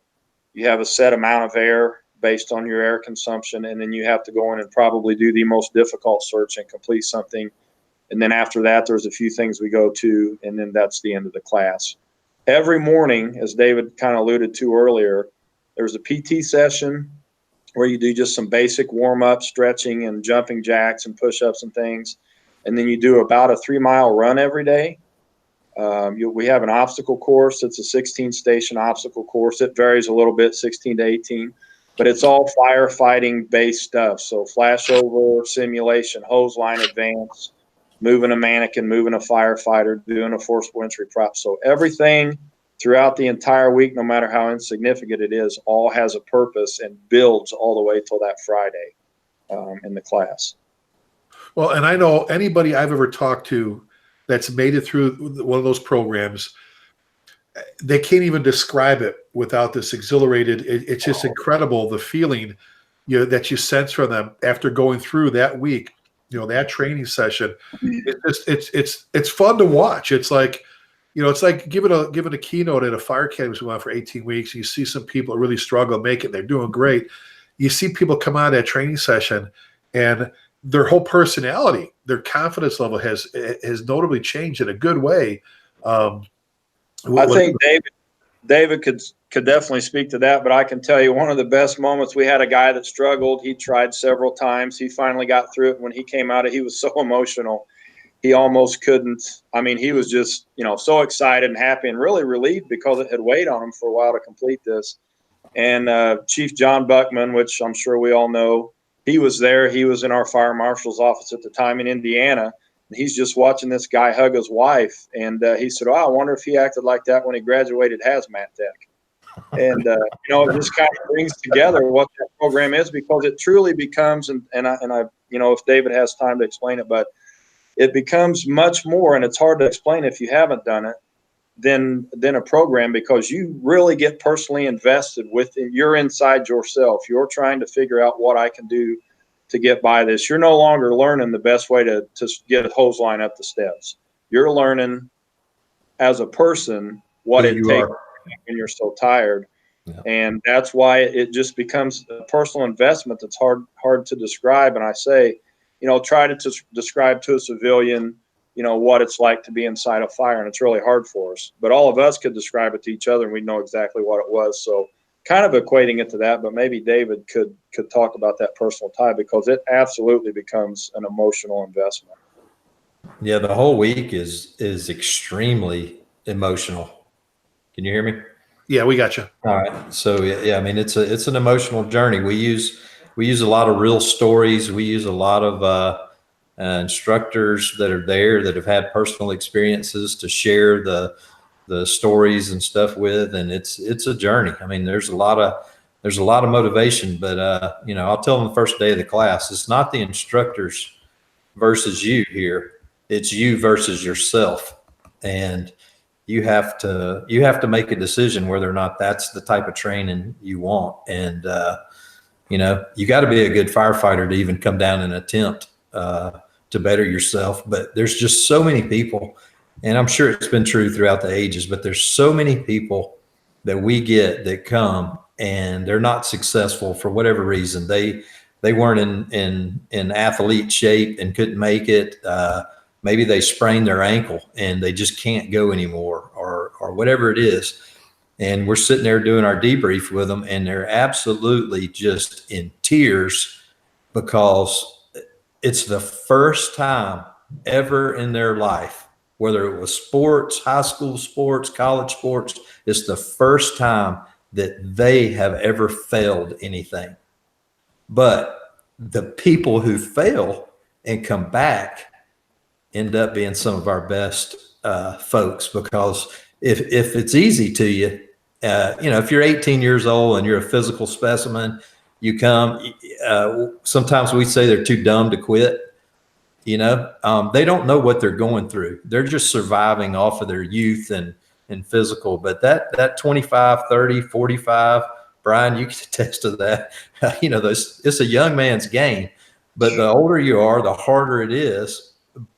Speaker 3: You have a set amount of air based on your air consumption. And then you have to go in and probably do the most difficult search and complete something. And then after that, there's a few things we go to, and then that's the end of the class. Every morning, as David kind of alluded to earlier, there's a PT session where you do just some basic warm-up, stretching and jumping jacks and push-ups and things. And then you do about a 3-mile run every day. We have an obstacle course. It's a 16-station obstacle course. It varies a little bit, 16 to 18, but it's all firefighting-based stuff. So flashover, simulation, hose line advance, moving a mannequin, moving a firefighter, doing a forcible entry prop. So everything throughout the entire week, no matter how insignificant it is, all has a purpose and builds all the way till that Friday in the class.
Speaker 1: Well, and I know anybody I've ever talked to that's made it through one of those programs, they can't even describe it without this exhilarated. It's just incredible, the feeling that you sense from them after going through that week, that training session. It's fun to watch. It's like, it's like giving a keynote at a fire academy we went for 18 weeks. And you see some people really struggle, make it. They're doing great. You see people come out of that training session and their whole personality, their confidence level has notably changed in a good way.
Speaker 3: I think, David, David could definitely speak to that, but I can tell you one of the best moments, we had a guy that struggled. He tried several times. He finally got through it. When he came out, he was so emotional. He almost couldn't. I mean, he was just, so excited and happy and really relieved because it had weighed on him for a while to complete this. And Chief John Buckman, which I'm sure we all know, he was there. He was in our fire marshal's office at the time in Indiana. And he's just watching this guy hug his wife. And he said, I wonder if he acted like that when he graduated hazmat tech. And, it just kind of brings together what that program is, because it truly becomes, and I, if David has time to explain it, but it becomes much more, and it's hard to explain if you haven't done it, than a program, because you really get personally invested you're inside yourself. You're trying to figure out what I can do to get by this. You're no longer learning the best way to get a hose line up the steps. You're learning as a person what it takes when you're so tired. Yeah. And that's why it just becomes a personal investment that's hard to describe. And I say, try to describe to a civilian, what it's like to be inside a fire, and it's really hard for us. But all of us could describe it to each other, and we'd know exactly what it was. So kind of equating it to that, but maybe David could talk about that personal tie, because it absolutely becomes an emotional investment.
Speaker 2: Yeah, the whole week is extremely emotional. Can you hear me?
Speaker 1: Yeah, we got you.
Speaker 2: All right. So yeah, I mean, it's an emotional journey. We use a lot of real stories. We use a lot of instructors that are there that have had personal experiences to share the stories and stuff with, and it's a journey. I mean, there's a lot of motivation, but I'll tell them the first day of the class, it's not the instructors versus you here. It's you versus yourself. And you have to make a decision whether or not that's the type of training you want. And, you got to be a good firefighter to even come down and attempt to better yourself. But there's just so many people, and I'm sure it's been true throughout the ages, but there's so many people that we get that come and they're not successful for whatever reason. They weren't in athlete shape and couldn't make it. Maybe they sprained their ankle and they just can't go anymore, or whatever it is. And we're sitting there doing our debrief with them, and they're absolutely just in tears because it's the first time ever in their life, whether it was sports, high school sports, college sports, it's the first time that they have ever failed anything. But the people who fail and come back end up being some of our best folks, because if it's easy to you, if you're 18 years old and you're a physical specimen, you come, sometimes we say they're too dumb to quit. They don't know what they're going through. They're just surviving off of their youth and physical. But that 25, 30, 45, Bryan, you can attest to that. It's a young man's game, but the older you are, the harder it is.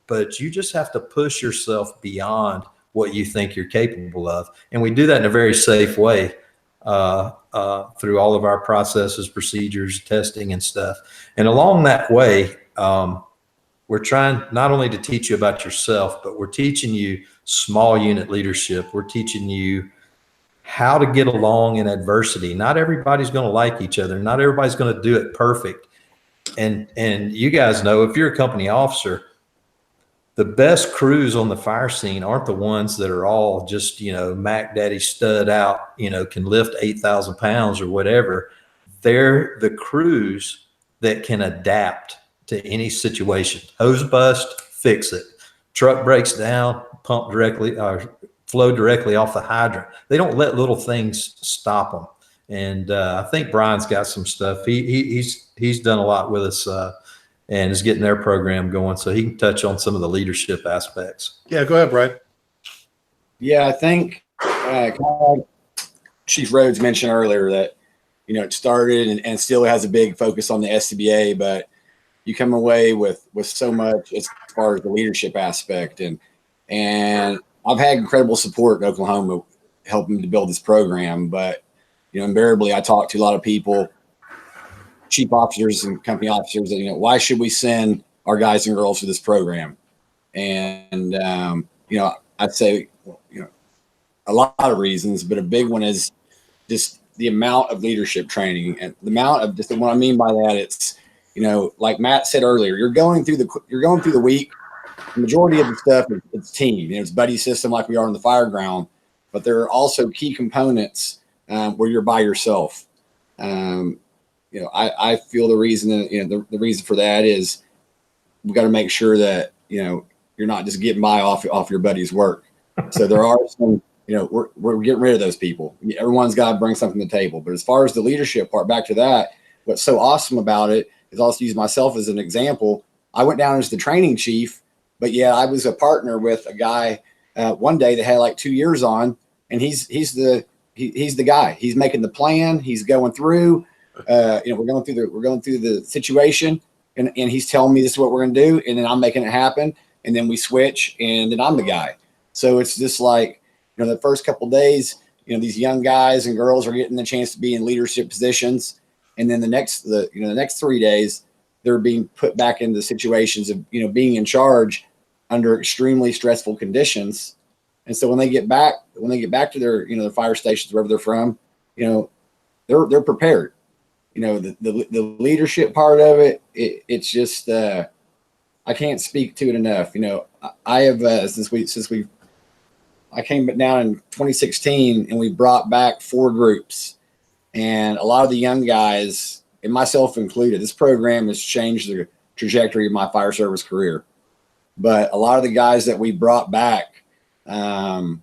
Speaker 2: But you just have to push yourself beyond what you think you're capable of. And we do that in a very safe way through all of our processes, procedures, testing and stuff. And along that way, we're trying not only to teach you about yourself, but we're teaching you small unit leadership. We're teaching you how to get along in adversity. Not everybody's going to like each other. Not everybody's going to do it perfect. And you guys know, if you're a company officer, the best crews on the fire scene aren't the ones that are all just, Mac Daddy stud out, can lift 8,000 pounds or whatever. They're the crews that can adapt to any situation. Hose bust, fix it. Truck breaks down, pump directly or flow directly off the hydrant. They don't let little things stop them. And I think Bryan's got some stuff. He's done a lot with us and is getting their program going, so he can touch on some of the leadership aspects.
Speaker 1: Yeah, go ahead, Bryan.
Speaker 4: Yeah, I think Chief Rhodes mentioned earlier that, it started and still has a big focus on the SCBA, but you come away with so much as far as the leadership aspect. And I've had incredible support in Oklahoma helping to build this program, but, invariably I talk to a lot of people, chief officers and company officers, that, why should we send our guys and girls to this program? And, I'd say, a lot of reasons, but a big one is just the amount of leadership training and the amount of just what I mean by that. It's, like Matt said earlier, you're going through the week. The majority of the stuff it's team, it's buddy system like we are in the fire ground, but there are also key components where you're by yourself. I feel the reason that, the reason for that is we got to make sure that, you're not just getting by off your buddy's work. So there are some, we're getting rid of those people. Everyone's got to bring something to the table. But as far as the leadership part, back to that, what's so awesome about it is, I'll use myself as an example. I went down as the training chief, but yeah, I was a partner with a guy one day that had like 2 years on, and he's the guy. He's making the plan. He's going through. We're going through the situation, and he's telling me this is what we're going to do, and then I'm making it happen, and then we switch, and then I'm the guy. So it's just like, the first couple of days, these young guys and girls are getting the chance to be in leadership positions, and then the next 3 days, they're being put back into situations of being in charge under extremely stressful conditions. And so when they get back to their the fire stations wherever they're from, they're prepared. The leadership part of it, it's just I can't speak to it enough. I have I came down in 2016, and we brought back 4 groups, and a lot of the young guys, and myself included, this program has changed the trajectory of my fire service career. But a lot of the guys that we brought back, they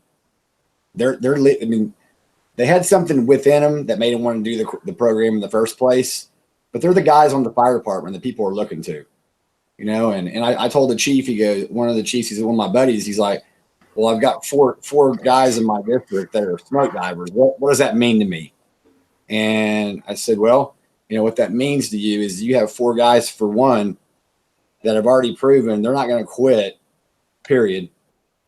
Speaker 4: had something within them that made them want to do the program in the first place. But they're the guys on the fire department that people are looking to, And I told the chief, one of the chiefs, he's one of my buddies. He's like, well, I've got four guys in my district that are smoke divers. What does that mean to me? And I said, well, what that means to you is you have 4 guys, for one, that have already proven they're not going to quit, period.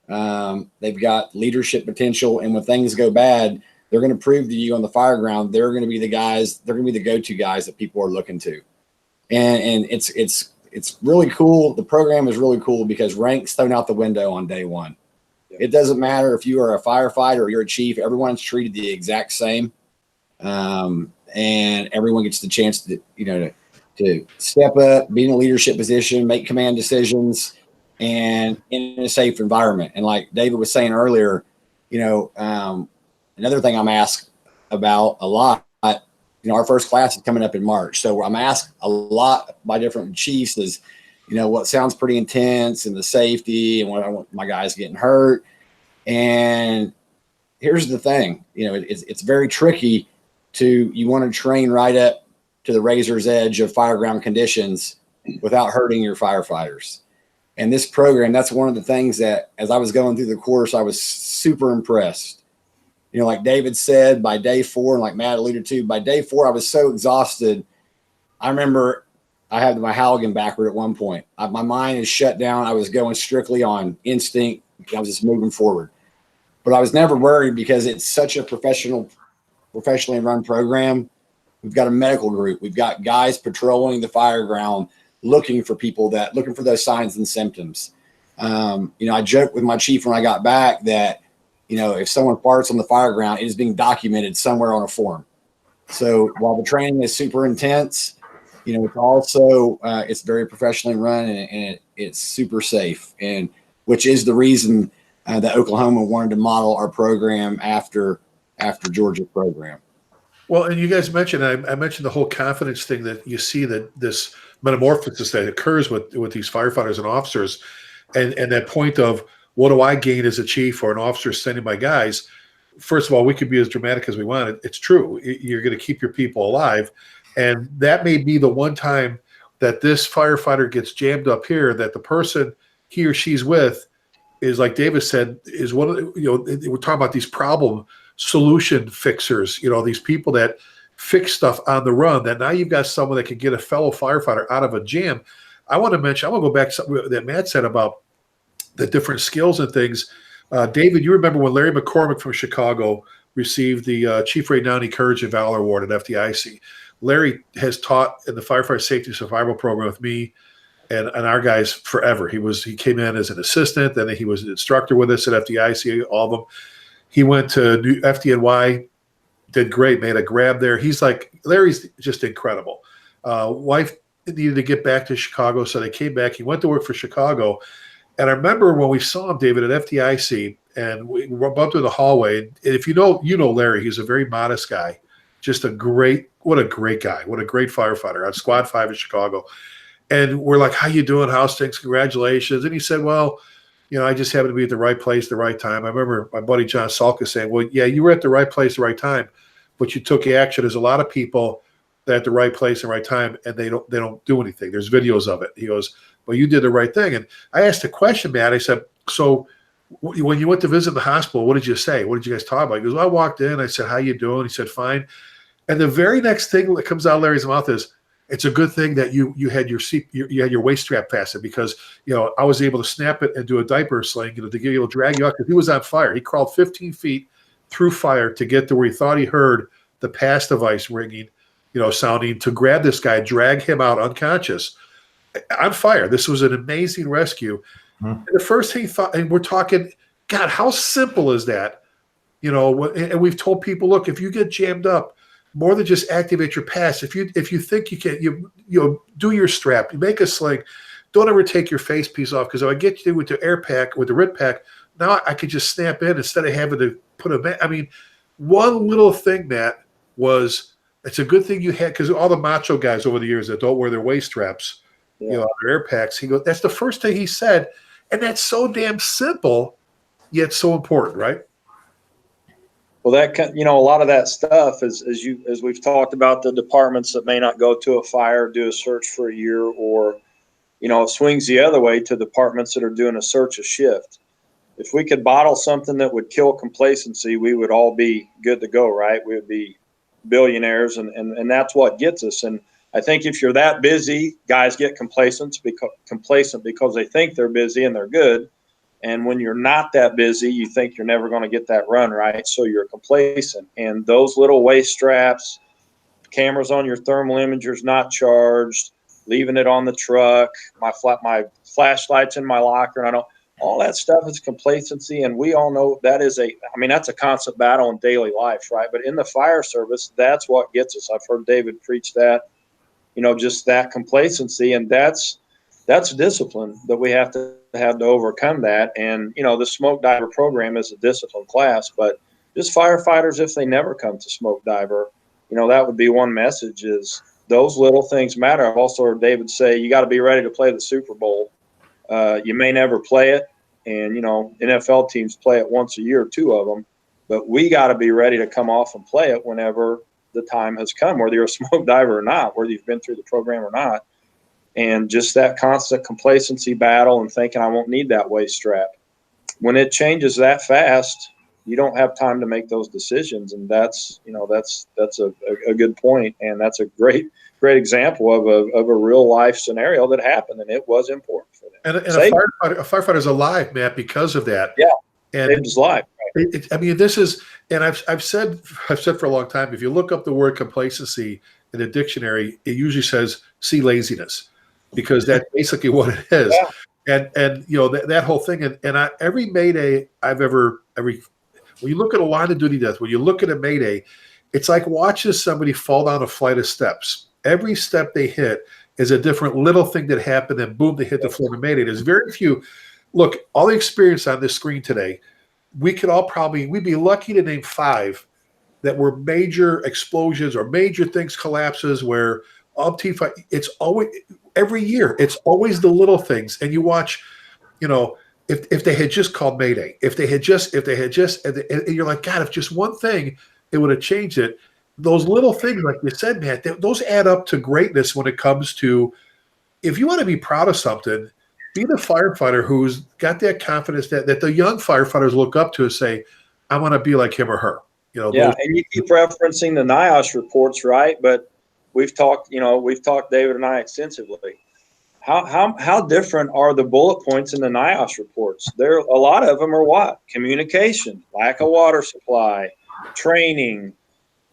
Speaker 4: They've got leadership potential, and when things go bad, they're going to prove to you on the fire ground they're going to be the guys, they're going to be the go-to guys that people are looking to. And it's really cool. The program is really cool because rank's thrown out the window on day one. Yeah. It doesn't matter if you are a firefighter or you're a chief, everyone's treated the exact same. And everyone gets the chance to step up, be in a leadership position, make command decisions, and in a safe environment. And like David was saying earlier, another thing I'm asked about a lot, our first class is coming up in March. So I'm asked a lot by different chiefs is, what sounds pretty intense, and the safety, and what I want my guys getting hurt. And here's the thing, it's very tricky you want to train right up to the razor's edge of fireground conditions without hurting your firefighters. And this program, that's one of the things that, as I was going through the course, I was super impressed. Like David said, by day 4, and like Matt alluded to, by day 4, I was so exhausted. I remember I had my Halligan backward at one point. My mind is shut down. I was going strictly on instinct. I was just moving forward. But I was never worried because it's such a professionally run program. We've got a medical group. We've got guys patrolling the fire ground, looking for those signs and symptoms. I joked with my chief when I got back that, if someone farts on the fire ground, it is being documented somewhere on a form. So while the training is super intense, it's also, it's very professionally run, and it's super safe, and which is the reason that Oklahoma wanted to model our program after Georgia's program.
Speaker 1: Well, and you guys mentioned, I mentioned the whole confidence thing that you see, that this metamorphosis that occurs with these firefighters and officers, and that point of, what do I gain as a chief or an officer sending my guys? First of all, we could be as dramatic as we want. It's true. You're going to keep your people alive. And that may be the one time that this firefighter gets jammed up here, that the person he or she's with is, like David said, is one of the, we're talking about these problem solution fixers, these people that fix stuff on the run, that now you've got someone that can get a fellow firefighter out of a jam. I want to go back to something that Matt said about the different skills and things. David, you remember when Larry McCormick from Chicago received the Chief Ray Downey Courage and Valor Award at FDIC. Larry has taught in the Firefighter Safety Survival Program with me and our guys forever. He came in as an assistant, then he was an instructor with us at FDIC, all of them. He went to FDNY, did great, made a grab there. He's like, Larry's just incredible. Wife needed to get back to Chicago, so they came back. He went to work for Chicago. And I remember when we saw him, David, at FDIC, and we bumped through the hallway. And if you know Larry, he's a very modest guy. Just what a great guy. What a great firefighter on Squad 5 in Chicago. And we're like, how you doing? How's things? Congratulations. And he said, well, I just happened to be at the right place, the right time. I remember my buddy John Salka saying, well, yeah, you were at the right place, the right time, but you took action. There's a lot of people that are at the right place, the right time, and they don't do anything. There's videos of it. He goes, well, you did the right thing. And I asked a question, Matt. I said, so when you went to visit the hospital, what did you say? What did you guys talk about? He goes, well, I walked in. I said, how you doing? He said, fine. And the very next thing that comes out of Larry's mouth is, it's a good thing that you had you had your waist strap fastened, because I was able to snap it and do a diaper sling, to be able to drag you out, because he was on fire. He crawled 15 feet through fire to get to where he thought he heard the pass device ringing, sounding, to grab this guy, drag him out unconscious, on fire. This was an amazing rescue. And the first thing he thought, and we're talking, God, how simple is that? And we've told people, look, if you get jammed up, more than just activate your pass. If you think you can, do your strap. You make a sling. Don't ever take your face piece off, because if I get you with the air pack, with the RIT pack, now I could just snap in instead of having to put a. I mean, one little thing, Matt, was it's a good thing you had, because all the macho guys over the years that don't wear their waist straps, their air packs. He goes, that's the first thing he said, and that's so damn simple, yet so important, right?
Speaker 3: Well, a lot of that stuff is, as we've talked about, the departments that may not go to a fire, do a search for a year, or, it swings the other way to departments that are doing a search a shift. If we could bottle something that would kill complacency, we would all be good to go, right? We would be billionaires, and that's what gets us. And I think if you're that busy, guys get complacent because they think they're busy and they're good. And when you're not that busy, you think you're never going to get that run, right? So you're complacent. And those little waist straps, cameras on your thermal imagers not charged, leaving it on the truck, my flashlight's in my locker, and all that stuff is complacency. And we all know that's a constant battle in daily life, right? But in the fire service, that's what gets us. I've heard David preach that, just that complacency. And that's discipline that we have to overcome that. And, the smoke diver program is a discipline class, but just firefighters, if they never come to smoke diver, that would be one message, is those little things matter. I've also heard David say, you got to be ready to play the Super Bowl. You may never play it. And, NFL teams play it once a year, 2 of them, but we got to be ready to come off and play it whenever the time has come, whether you're a smoke diver or not, whether you've been through the program or not. And just that constant complacency battle and thinking I won't need that waist strap. When it changes that fast, you don't have time to make those decisions. And that's a good point. And that's a great example of a real life scenario that happened, and it was important for them.
Speaker 1: And a firefighter's alive, Matt, because of that.
Speaker 3: Yeah,
Speaker 1: and
Speaker 3: saved his life. Right?
Speaker 1: This is, and I've said for a long time, if you look up the word complacency in the dictionary, it usually says see laziness, because that's basically what it is. Yeah. And that whole thing. And every Mayday when you look at a line of duty death, when you look at a Mayday, it's like watching somebody fall down a flight of steps. Every step they hit is a different little thing that happened, and boom, they hit the floor of Mayday. There's very few. Look, all the experience on this screen today, we'd be lucky to name 5 that were major explosions or major things, collapses, where it's always, every year, it's always the little things. And you watch, if they had just called Mayday, if they had just, and you're like, God, if just one thing, it would have changed it. Those little things, like you said, Matt, those add up to greatness when it comes to, if you want to be proud of something, be the firefighter who's got that confidence that the young firefighters look up to and say, I want to be like him or her. And
Speaker 3: you keep referencing the NIOSH reports, right? But we've talked, David and I, extensively. How different are the bullet points in the NIOSH reports? A lot of them are what? Communication, lack of water supply, training,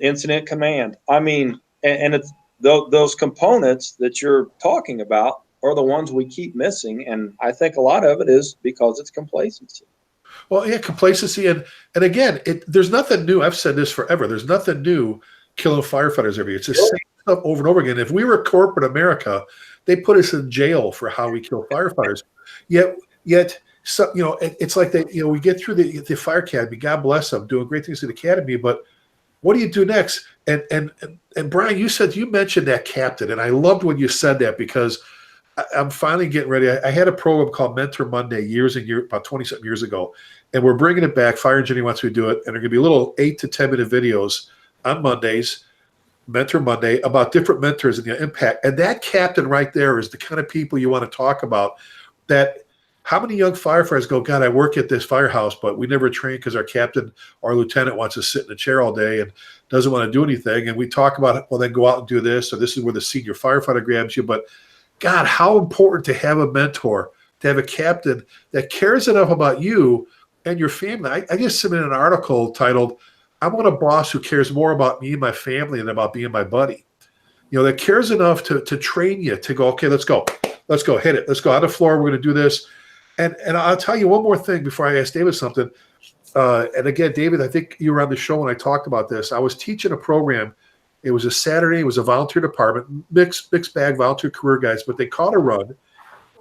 Speaker 3: incident command. I mean, and it's those components that you're talking about are the ones we keep missing. And I think a lot of it is because it's complacency.
Speaker 1: Well, yeah, complacency. And again, there's nothing new. I've said this forever. There's nothing new killing firefighters every year. It's the same stuff over and over again. If we were corporate America, they put us in jail for how we kill firefighters. Yet, so, it's like we get through the fire academy. God bless them, doing great things in the academy. But what do you do next? And Bryan, you mentioned that captain, and I loved when you said that, because I'm finally getting ready. I had a program called Mentor Monday years and years, about 20-something years ago, and we're bringing it back. Fire engineering wants me to do it, and they're going to be little 8 to 10 minute videos on Mondays, Mentor Monday, about different mentors and the impact. And that captain right there is the kind of people you want to talk about. That how many young firefighters go, God, I work at this firehouse, but we never train because our captain or lieutenant wants to sit in a chair all day and doesn't want to do anything. And we talk about, well, then go out and do this, or this is where the senior firefighter grabs you. But God, how important to have a mentor, to have a captain that cares enough about you and your family. I just submitted an article titled, I want a boss who cares more about me and my family than about being my buddy. That cares enough to train you, to go, okay, let's go, hit it. Let's go on the floor. We're going to do this. And I'll tell you one more thing before I ask David something. And again, David, I think you were on the show when I talked about this. I was teaching a program. It was a Saturday. It was a volunteer department, mixed bag, volunteer career guys, but they caught a run.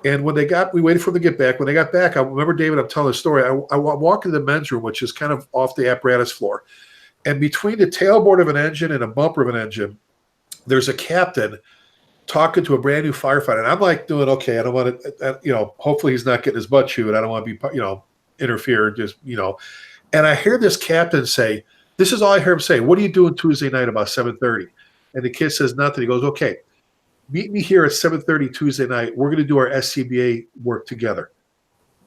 Speaker 1: And when we waited for them to get back. When they got back, I remember, David, I'm telling the story. I walked into the men's room, which is kind of off the apparatus floor. And between the tailboard of an engine and a bumper of an engine, there's a captain talking to a brand new firefighter. And I'm like doing, okay, I don't want to, hopefully he's not getting his butt chewed. I don't want to be, interfere, And I hear this captain say, this is all I hear him say, what are you doing Tuesday night about 7:30? And the kid says nothing. He goes, okay, meet me here at 7:30 Tuesday night. We're going to do our SCBA work together.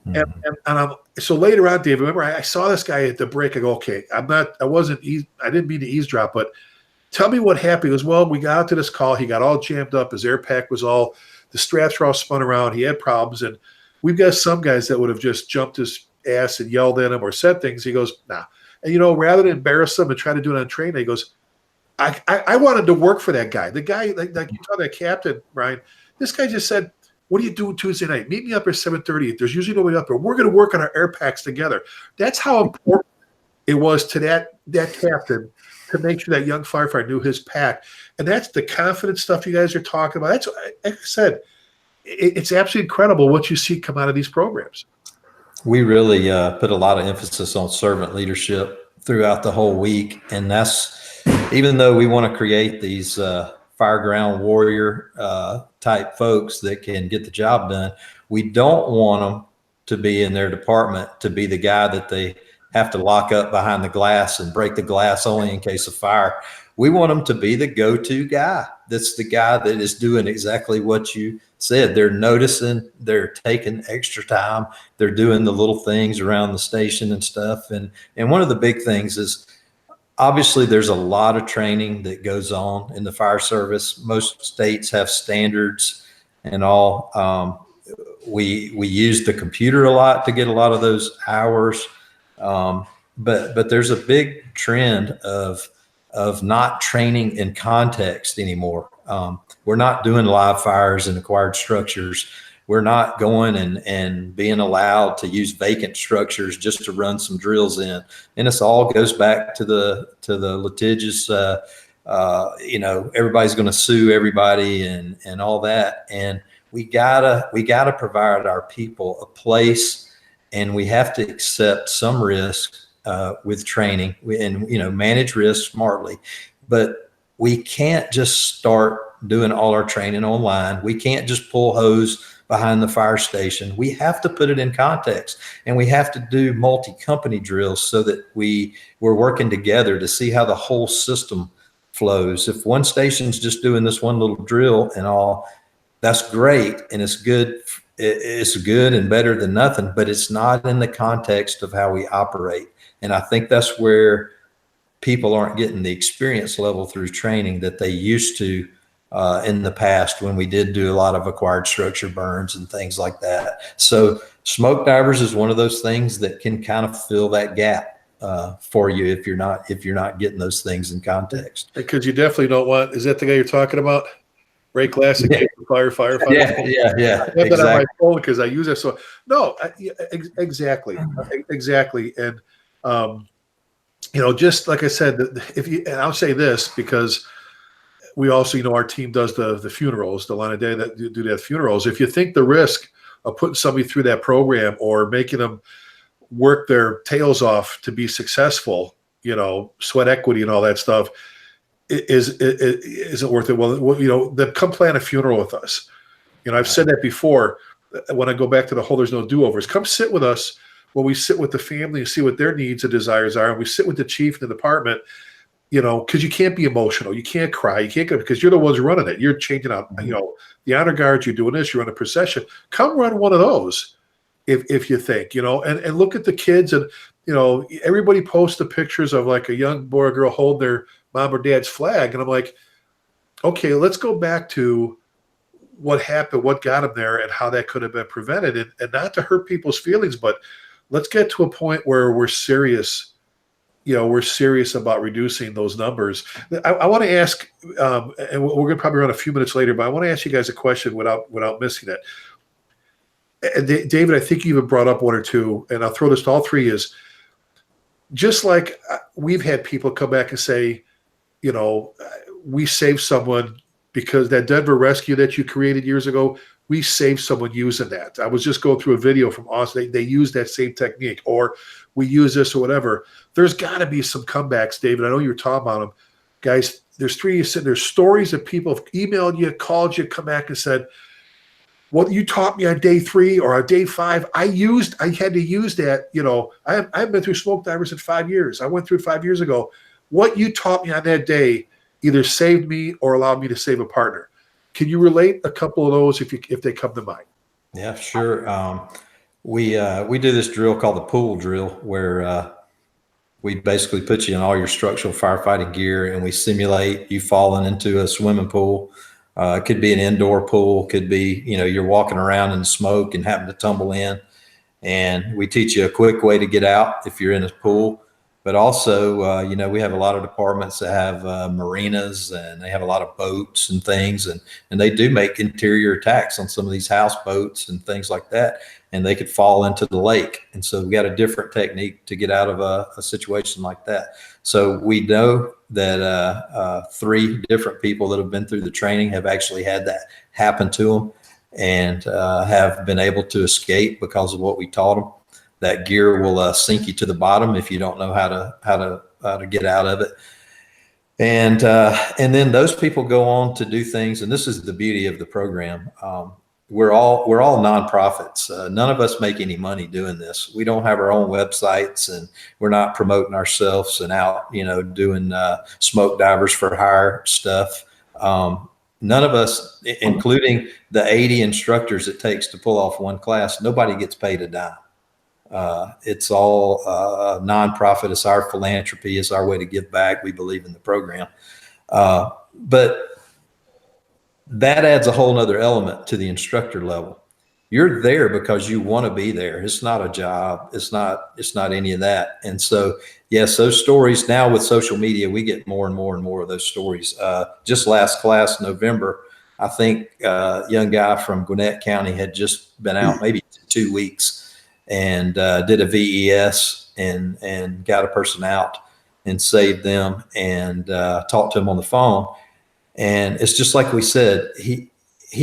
Speaker 1: Mm-hmm. So later on, David, remember, I saw this guy at the break. I go, okay, I didn't mean to eavesdrop, but tell me what happened. He goes, well, we got out to this call. He got all jammed up. His air pack was the straps were all spun around. He had problems. And we've got some guys that would have just jumped his ass and yelled at him or said things. He goes, nah. And, rather than embarrass him and try to do it on training, he goes, I wanted to work for that guy. The guy, like you saw that captain, Bryan, this guy just said, what are you doing Tuesday night? Meet me up at 7:30. There's usually nobody up there. We're going to work on our air packs together. That's how important it was to that captain to make sure that young firefighter knew his pack. And that's the confidence stuff you guys are talking about. That's, like I said, it's absolutely incredible what you see come out of these programs.
Speaker 2: We really put a lot of emphasis on servant leadership throughout the whole week. And that's, even though we want to create these fireground warrior type folks that can get the job done, we don't want them to be in their department to be the guy that they have to lock up behind the glass and break the glass only in case of fire. We want them to be the go-to guy. That's the guy that is doing exactly what you said. They're noticing, they're taking extra time, they're doing the little things around the station and stuff. And one of the big things is, obviously there's a lot of training that goes on in the fire service. Most states have standards and all. We use the computer a lot to get a lot of those hours. But there's a big trend of not training in context anymore. We're not doing live fires in acquired structures. We're not going and being allowed to use vacant structures just to run some drills in. And this all goes back to the litigious, everybody's going to sue everybody and all that. And we gotta provide our people a place, and we have to accept some risk with training and manage risk smartly. But we can't just start doing all our training online. We can't just pull hose behind the fire station. We have to put it in context, and we have to do multi-company drills so that we're working together to see how the whole system flows. If one station's just doing this one little drill and all, that's great, and it's good. It's good and better than nothing, but it's not in the context of how we operate. And I think that's where people aren't getting the experience level through training that they used to in the past, when we did do a lot of acquired structure burns and things like that. So smoke divers is one of those things that can kind of fill that gap for you if you're not getting those things in context.
Speaker 1: Because you definitely don't want, is that the guy you're talking about, Ray Classic,
Speaker 2: Yeah.
Speaker 1: firefighter.
Speaker 2: Yeah.
Speaker 1: I have that on my
Speaker 2: Exactly.
Speaker 1: phone because I use it. So no, exactly. And just like I said, and I'll say this because we also, our team does the funerals, the line of day that do that funerals. If you think the risk of putting somebody through that program or making them work their tails off to be successful, sweat equity and all that stuff isn't worth it. Well, then come plan a funeral with us. I've said that before. When I go back to the whole there's no do-overs, come sit with us when we sit with the family and see what their needs and desires are. And we sit with the chief in the department, because you can't be emotional. You can't cry. You can't go because you're the ones running it. You're changing out, the honor guards, you're doing this, you're on a procession. Come run one of those if you think, and look at the kids and, everybody posts the pictures of like a young boy or girl holding their mom or dad's flag. And I'm like, okay, let's go back to what happened, what got them there, and how that could have been prevented, and not to hurt people's feelings, but let's get to a point where we're serious. We're serious about reducing those numbers. I want to ask, and we're going to probably run a few minutes later, but I want to ask you guys a question without missing it. And David, I think you even brought up one or two, and I'll throw this to all three, is just like we've had people come back and say, we saved someone because that Denver rescue that you created years ago, we saved someone using that. I was just going through a video from Austin. They use that same technique, or we use this or whatever. There's got to be some comebacks, David. I know you were talking about them. Guys, there's stories that people have emailed you, called you, come back and said, what you taught me on day 3 or on day 5, I had to use that. I haven't been through smoke divers in 5 years. I went through it 5 years ago. What you taught me on that day either saved me or allowed me to save a partner. Can you relate a couple of those if they come to mind?
Speaker 2: Yeah, sure. We do this drill called the pool drill where we basically put you in all your structural firefighting gear and we simulate you falling into a swimming pool. It could be an indoor pool, could be, you're walking around in smoke and happen to tumble in. And we teach you a quick way to get out if you're in a pool. But also, we have a lot of departments that have marinas and they have a lot of boats and things. And they do make interior attacks on some of these houseboats and things like that. And they could fall into the lake. And so we got a different technique to get out of a situation like that. So we know that 3 different people that have been through the training have actually had that happen to them and have been able to escape because of what we taught them. That gear will sink you to the bottom if you don't know how to get out of it. And then those people go on to do things. And this is the beauty of the program. We're all nonprofits. None of us make any money doing this. We don't have our own websites and we're not promoting ourselves and out, doing smoke divers for hire stuff. None of us, including the 80 instructors it takes to pull off one class, nobody gets paid a dime. It's all nonprofit. It's our philanthropy. It's our way to give back. We believe in the program. But that adds a whole nother element to the instructor level. You're there because you want to be there. It's not a job. It's not any of that. And so, yes, those stories now with social media, we get more and more and more of those stories. Just last class, November, I think a young guy from Gwinnett County had just been out maybe 2 weeks and did a VES and got a person out and saved them and talked to him on the phone. And it's just like we said, he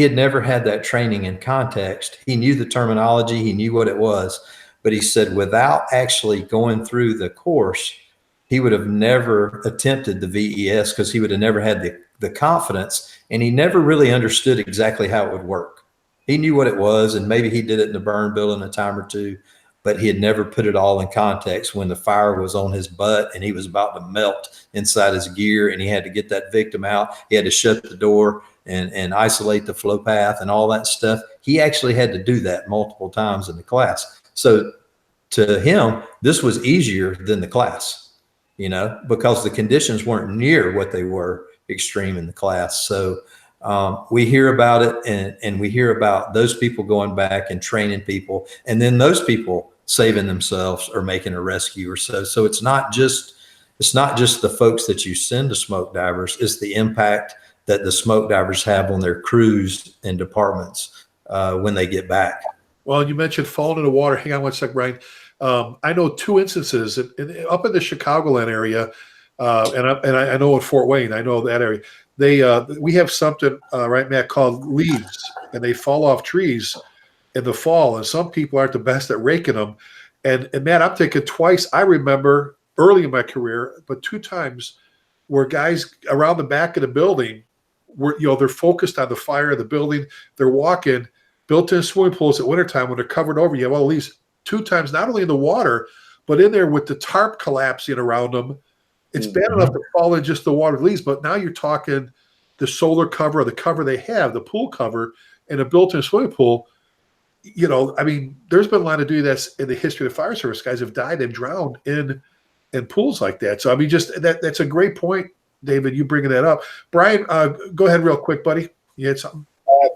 Speaker 2: had never had that training in context. He knew the terminology, he knew what it was, but he said without actually going through the course, he would have never attempted the VES because he would have never had the confidence, and he never really understood exactly how it would work. He knew what it was, and maybe he did it in the burn building a time or two, but he had never put it all in context when the fire was on his butt and he was about to melt inside his gear and he had to get that victim out. He had to shut the door and isolate the flow path and all that stuff. He actually had to do that multiple times in the class. So to him, this was easier than the class, because the conditions weren't near what they were extreme in the class. So we hear about it and we hear about those people going back and training people, and then those people saving themselves or making a rescue or so. So it's not just the folks that you send to smoke divers, it's the impact that the smoke divers have on their crews and departments when they get back.
Speaker 1: Well, you mentioned falling in the water. Hang on one sec, Brian. I know two instances up in the Chicagoland area, and I know in Fort Wayne, I know that area. We have something, right, Matt, called leaves, and they fall off trees in the fall, and some people aren't the best at raking them. And Matt, I'm thinking twice. I remember early in my career, but 2 times where guys around the back of the building were, they're focused on the fire of the building. They're walking built-in swimming pools at wintertime when they're covered over. You have all these 2 times, not only in the water, but in there with the tarp collapsing around them. It's bad enough to fall in just the water leaves, but now you're talking the solar cover or the cover they have, the pool cover, and a built-in swimming pool. I mean, there's been a lot of do that's in the history of the fire service. Guys have died and drowned in pools like that. So I mean, just that's a great point, David. You bringing that up, Brian? Go ahead, real quick, buddy. You had something?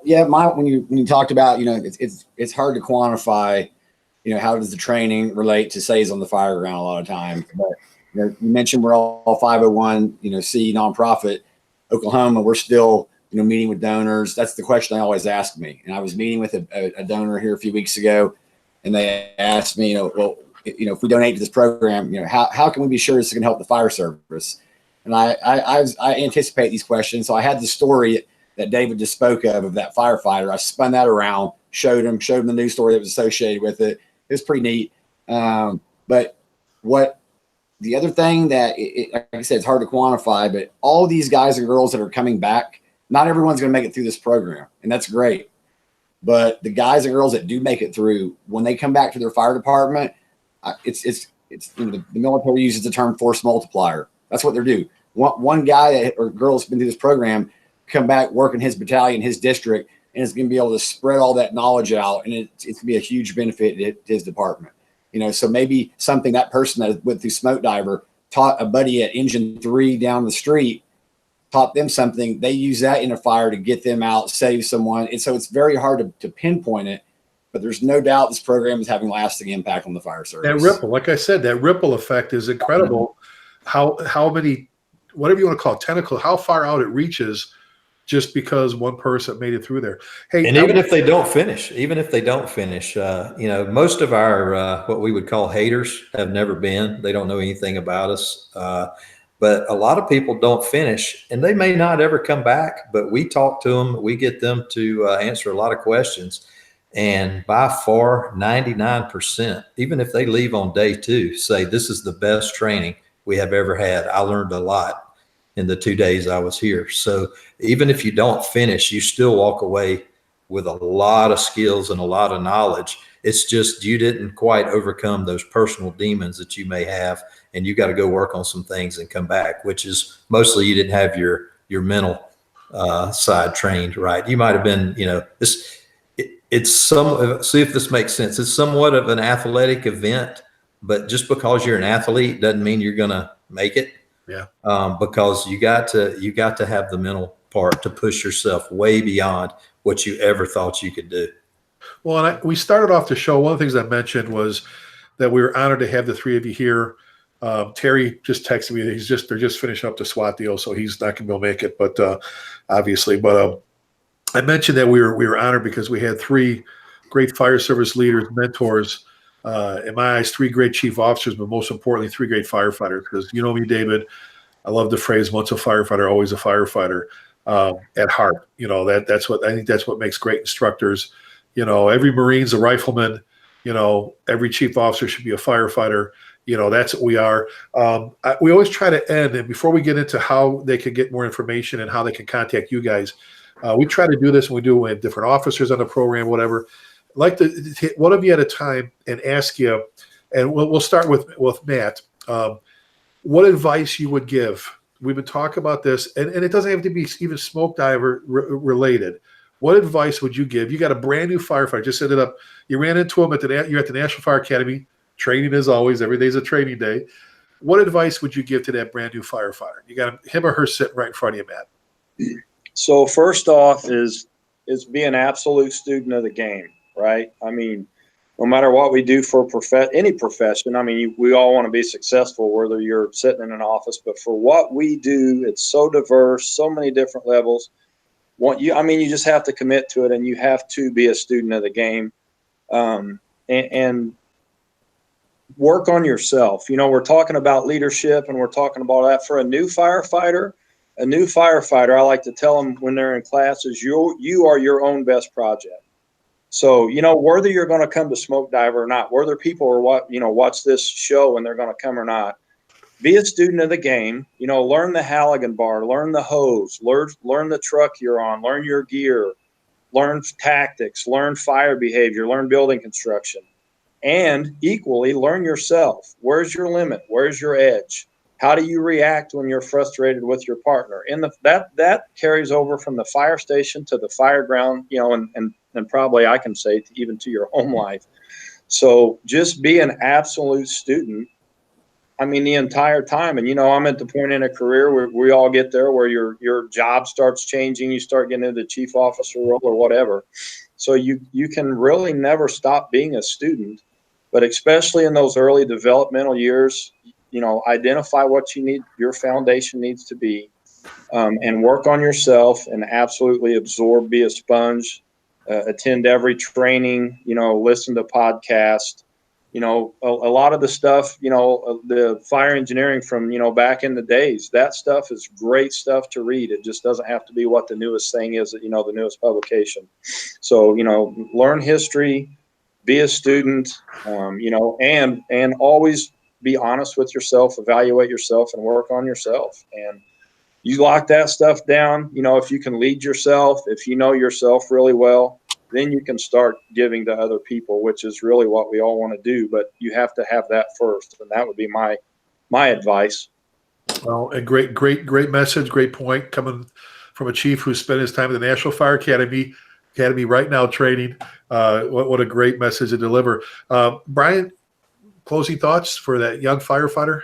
Speaker 4: Yeah, when you talked about, it's hard to quantify, how does the training relate to stays on the fire ground a lot of times. But you mentioned we're all 501, C nonprofit, Oklahoma. We're still meeting with donors. That's the question they always ask me. And I was meeting with a donor here a few weeks ago, and they asked me, well, if we donate to this program, how can we be sure this can help the fire service? And I anticipate these questions. So I had the story that David just spoke of that firefighter. I spun that around, showed him the news story that was associated with it. It was pretty neat. But what the other thing that, like I said, it's hard to quantify, but all these guys and girls that are coming back, not everyone's going to make it through this program, and that's great. But the guys and girls that do make it through, when they come back to their fire department, it's the military uses the term force multiplier. That's what they're doing. One guy or girl that's been through this program come back, work in his battalion, his district, and is going to be able to spread all that knowledge out, and it's going to be a huge benefit to his department. So maybe something that person that went through smoke diver taught a buddy at Engine 3 down the street, taught them something. They use that in a fire to get them out, save someone. And so it's very hard to pinpoint it, but there's no doubt this program is having lasting impact on the fire service.
Speaker 1: That ripple, like I said, that ripple effect is incredible. How many, whatever you want to call it, tentacle, how far out it reaches just because one person made it through there. Hey,
Speaker 2: and even if they don't finish, most of our what we would call haters have never been. They don't know anything about us. But a lot of people don't finish, and they may not ever come back, but we talk to them. We get them to answer a lot of questions. And by far, 99%, even if they leave on day 2, say, this is the best training we have ever had. I learned a lot in the 2 days I was here. So even if you don't finish, you still walk away with a lot of skills and a lot of knowledge. It's just you didn't quite overcome those personal demons that you may have, and you got to go work on some things and come back, which is mostly you didn't have your mental side trained right. You might have been, it's see if this makes sense. It's somewhat of an athletic event, but just because you're an athlete doesn't mean you're going to make it.
Speaker 1: Yeah.
Speaker 2: Because you got to have the mental part to push yourself way beyond what you ever thought you could do.
Speaker 1: Well, and we started off the show. One of the things I mentioned was that we were honored to have the 3 of you here. Terry just texted me that they're just finishing up the SWAT deal, so he's not going to be able to make it. But obviously, I mentioned that we were honored because we had 3 great fire service leaders, mentors. In my eyes, 3 great chief officers, but most importantly, 3 great firefighters. Because you know me, David, I love the phrase "once a firefighter, always a firefighter." At heart, that's what I think. That's what makes great instructors. Every Marine's a rifleman. Every chief officer should be a firefighter. That's what we are. We always try to end, and before we get into how they can get more information and how they can contact you guys, we try to do this, and we do it with different officers on the program, whatever. I'd like to hit one of you at a time and ask you, and we'll start with Matt. What advice you would give? We've been talking about this, and it doesn't have to be even smoke diver related. What advice would you give? You got a brand new firefighter, just set it up. You ran into him you're at the National Fire Academy, training as always. Every day's a training day. What advice would you give to that brand new firefighter? You got him or her sitting right in front of you, Matt.
Speaker 3: So first off is be an absolute student of the game, right? I mean, no matter what we do for any profession, I mean, we all want to be successful, whether you're sitting in an office, but for what we do, it's so diverse, so many different levels. You just have to commit to it, and you have to be a student of the game, and work on yourself. We're talking about leadership, and we're talking about that for a new firefighter. I like to tell them when they're in classes, you are your own best project. So, whether you're going to come to Smoke Diver or not, whether people are watch this show and they're going to come or not, be a student of the game. Learn the Halligan bar, learn the hose, learn the truck you're on, learn your gear, learn tactics, learn fire behavior, learn building construction, and equally learn yourself. Where's your limit? Where's your edge? How do you react when you're frustrated with your partner? And that carries over from the fire station to the fire ground, and probably I can say even to your home life. So just be an absolute student. I mean, the entire time. And, I'm at the point in a career where we all get there where your job starts changing. You start getting into the chief officer role or whatever. So you can really never stop being a student, but especially in those early developmental years, identify what you need, your foundation needs to be, and work on yourself and absolutely absorb, be a sponge, attend every training, listen to podcasts. A lot of the stuff, the fire engineering from, back in the days, that stuff is great stuff to read. It just doesn't have to be what the newest thing is, the newest publication. So, learn history, be a student, and always be honest with yourself, evaluate yourself, and work on yourself. And you lock that stuff down, if you can lead yourself, if you know yourself really well, then you can start giving to other people, which is really what we all want to do. But you have to have that first, and that would be my advice.
Speaker 1: Well, a great message, great point coming from a chief who spent his time at the National Fire Academy right now training. What a great message to deliver. Bryan, closing thoughts for that young firefighter?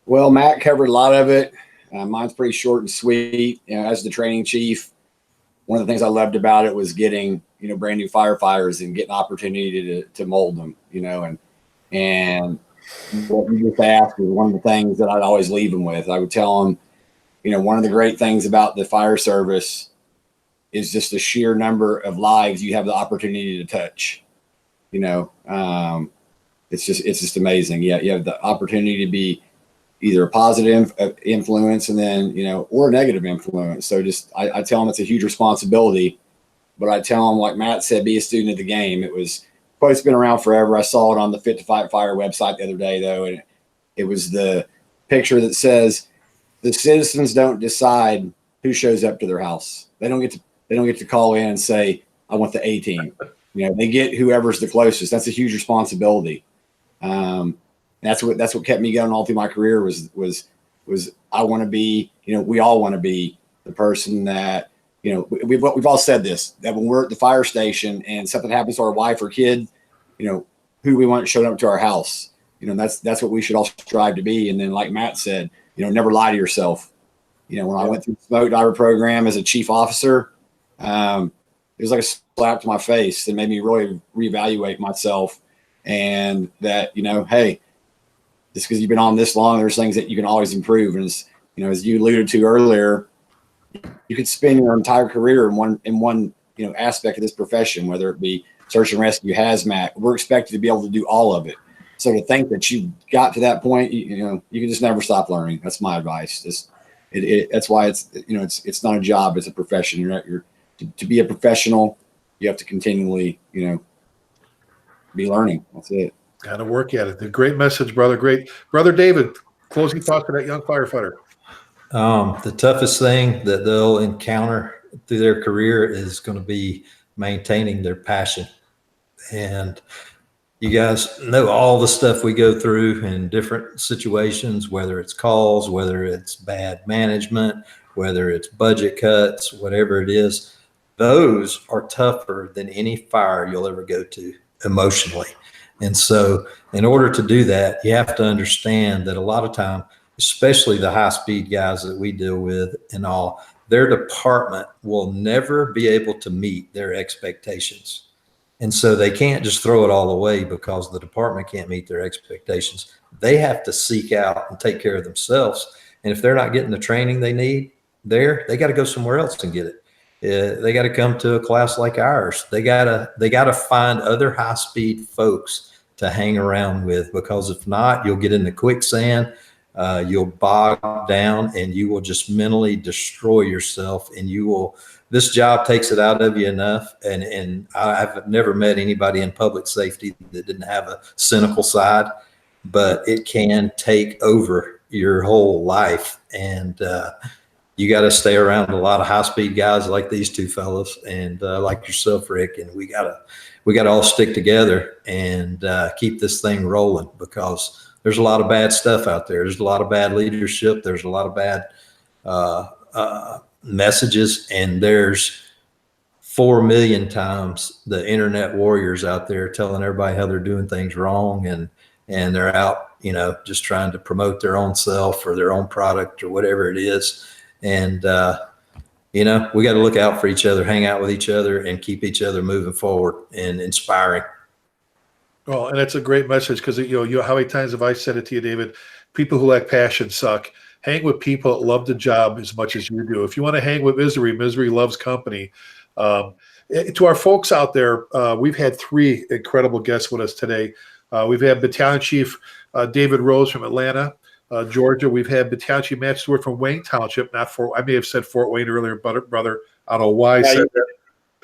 Speaker 4: Well, Matt covered a lot of it. Mine's pretty short and sweet. As the training chief, one of the things I loved about it was getting, brand new firefighters and getting opportunity to mold them, and what you just asked was one of the things that I'd always leave them with. I would tell them, one of the great things about the fire service is just the sheer number of lives you have the opportunity to touch. It's just amazing. Yeah, you have the opportunity to be either a positive influence and then, or a negative influence. So I tell them it's a huge responsibility, but I tell them, like Matt said, be a student of the game. It's been around forever. I saw it on the Fit to Fight Fire website the other day though. And it was the picture that says the citizens don't decide who shows up to their house. They don't get to call in and say, I want the A team. They get whoever's the closest. That's a huge responsibility. That's what kept me going all through my career was I want to be, we all want to be the person that, we've all said this, that when we're at the fire station and something happens to our wife or kid, who we want showing up to our house, that's what we should all strive to be. And then like Matt said, never lie to yourself. When I went through the smoke diver program as a chief officer, it was like a slap to my face that made me really reevaluate myself. And that, hey, just because you've been on this long, there's things that you can always improve. And as you alluded to earlier, you could spend your entire career in one aspect of this profession, whether it be search and rescue, hazmat. We're expected to be able to do all of it. So to think that you got to that point, you can just never stop learning. That's my advice. That's why it's not a job; it's a profession. To be a professional, you have to continually be learning. That's it.
Speaker 1: Got to work at it. A great message, brother. Great. Brother David, closing thoughts for that young firefighter.
Speaker 2: The toughest thing that they'll encounter through their career is going to be maintaining their passion. And you guys know all the stuff we go through in different situations, whether it's calls, whether it's bad management, whether it's budget cuts, whatever it is. Those are tougher than any fire you'll ever go to emotionally. And so in order to do that, you have to understand that a lot of time, especially the high speed guys that we deal with and all, their department will never be able to meet their expectations. And so they can't just throw it all away because the department can't meet their expectations. They have to seek out and take care of themselves. And if they're not getting the training they need there, they got to go somewhere else and get it. They got to come to a class like ours. They got to find other high-speed folks to hang around with, because if not, you'll get into quicksand, you'll bog down, and you will just mentally destroy yourself. And this job takes it out of you enough. And I've never met anybody in public safety that didn't have a cynical side, but it can take over your whole life. And you got to stay around a lot of high-speed guys like these two fellas, and like yourself, Rick. And we gotta all stick together and keep this thing rolling, because there's a lot of bad stuff out there. There's a lot of bad leadership. There's a lot of bad messages, and there's 4 million times the internet warriors out there telling everybody how they're doing things wrong, and they're out, just trying to promote their own self or their own product or whatever it is. And we got to look out for each other, hang out with each other, and keep each other moving forward and inspiring.
Speaker 1: Well, and that's a great message, because how many times have I said it to you, David? People who lack passion suck. Hang with people that love the job as much as you do. If you want to hang with misery loves company. To our folks out there, we've had 3 incredible guests with us today. We've had Battalion Chief David Rhodes from Atlanta, Georgia. We've had Battalion Chief Matt Stewart from Wayne Township, I may have said Fort Wayne earlier, brother. I don't know why I said that.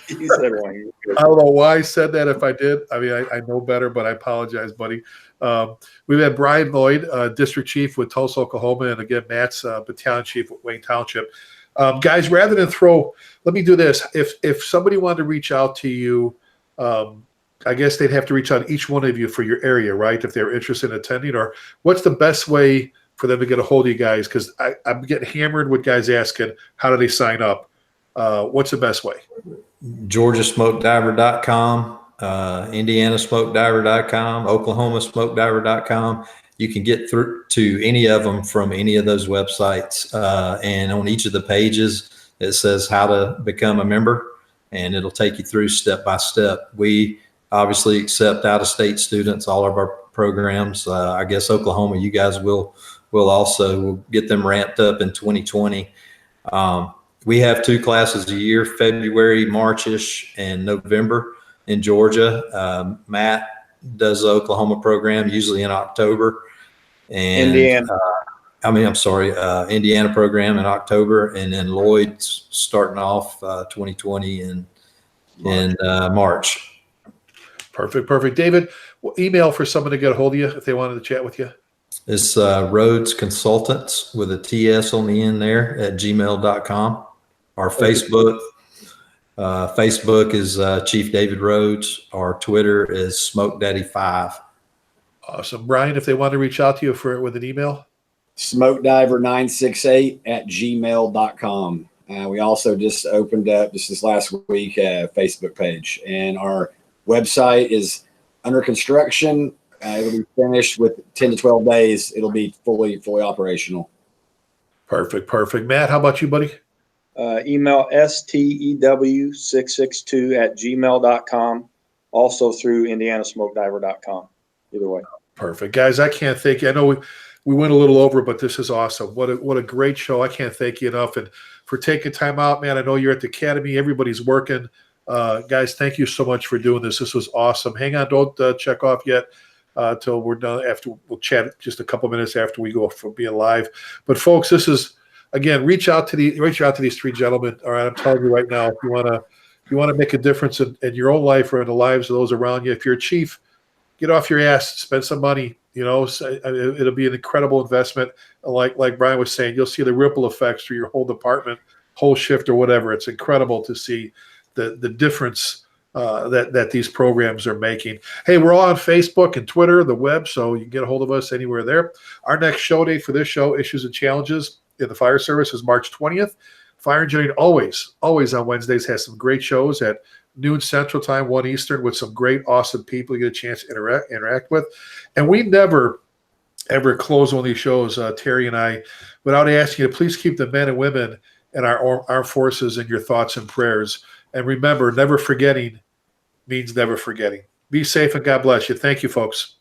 Speaker 3: You said Wayne.
Speaker 1: I don't know why I said that. If I did, I know better, but I apologize, buddy. We've had Bryan Lloyd, District Chief with Tulsa, Oklahoma, and again, Matt's Battalion Chief with Wayne Township. Guys, rather than let me do this. If somebody wanted to reach out to you, I guess they'd have to reach out to each one of you for your area, right? If they're interested in attending, or what's the best way for them to get a hold of you guys? Because I'm getting hammered with guys asking, how do they sign up? What's the best way?
Speaker 2: GeorgiaSmokeDiver.com, IndianaSmokeDiver.com, OklahomaSmokeDiver.com. You can get through to any of them from any of those websites. And on each of the pages, it says how to become a member, and it'll take you through step by step. We obviously accept out-of-state students, all of our programs. I guess Oklahoma, you guys will also. We'll get them ramped up in 2020. We have 2 classes a year, February, March-ish, and November in Georgia. Matt does the Oklahoma program usually in October. And
Speaker 3: Indiana.
Speaker 2: Indiana program in October, and then Lloyd's starting off 2020 in March.
Speaker 1: Perfect. David, email for someone to get a hold of you if they wanted to chat with you.
Speaker 2: It's Rhodes Consultants with a TS on the end there at gmail.com. Our Facebook is Chief David Rhodes. Our Twitter is Smoke Daddy 5.
Speaker 1: Awesome. Bryan, if they want to reach out to you with an email?
Speaker 4: SmokeDiver968 at gmail.com. We also just opened up this last week a Facebook page, and our website is under construction. It'll be finished with 10 to 12 days. It'll be fully operational.
Speaker 1: Perfect. Matt, how about you, buddy?
Speaker 3: Email stew662 at gmail.com. Also through indianasmokediver.com. Either way.
Speaker 1: Perfect. Guys, I can't thank you. I know we went a little over, but this is awesome. What a great show. I can't thank you enough. And for taking time out, man, I know you're at the academy. Everybody's working. Guys, thank you so much for doing this. This was awesome. Hang on. Don't check off yet till we're done. We'll chat just a couple minutes after we go from being live. But folks, this is, again, reach out to these 3 gentlemen. All right. I'm telling you right now, if you want to make a difference in your own life or in the lives of those around you, if you're a chief, get off your ass, spend some money. It'll be an incredible investment. Like Bryan was saying, you'll see the ripple effects through your whole department, whole shift or whatever. It's incredible to see the difference that these programs are making. Hey, we're all on Facebook and Twitter, the web, so you can get a hold of us anywhere there. Our next show date for this show, Issues and Challenges in the Fire Service, is March 20th. Fire Engineering always on Wednesdays has some great shows at noon Central Time, 1 Eastern, with some great, awesome people you get a chance to interact with. And we never, ever close one of these shows, Terry and I, without asking you to please keep the men and women and our armed forces in your thoughts and prayers. And remember, never forgetting means never forgetting. Be safe and God bless you. Thank you, folks.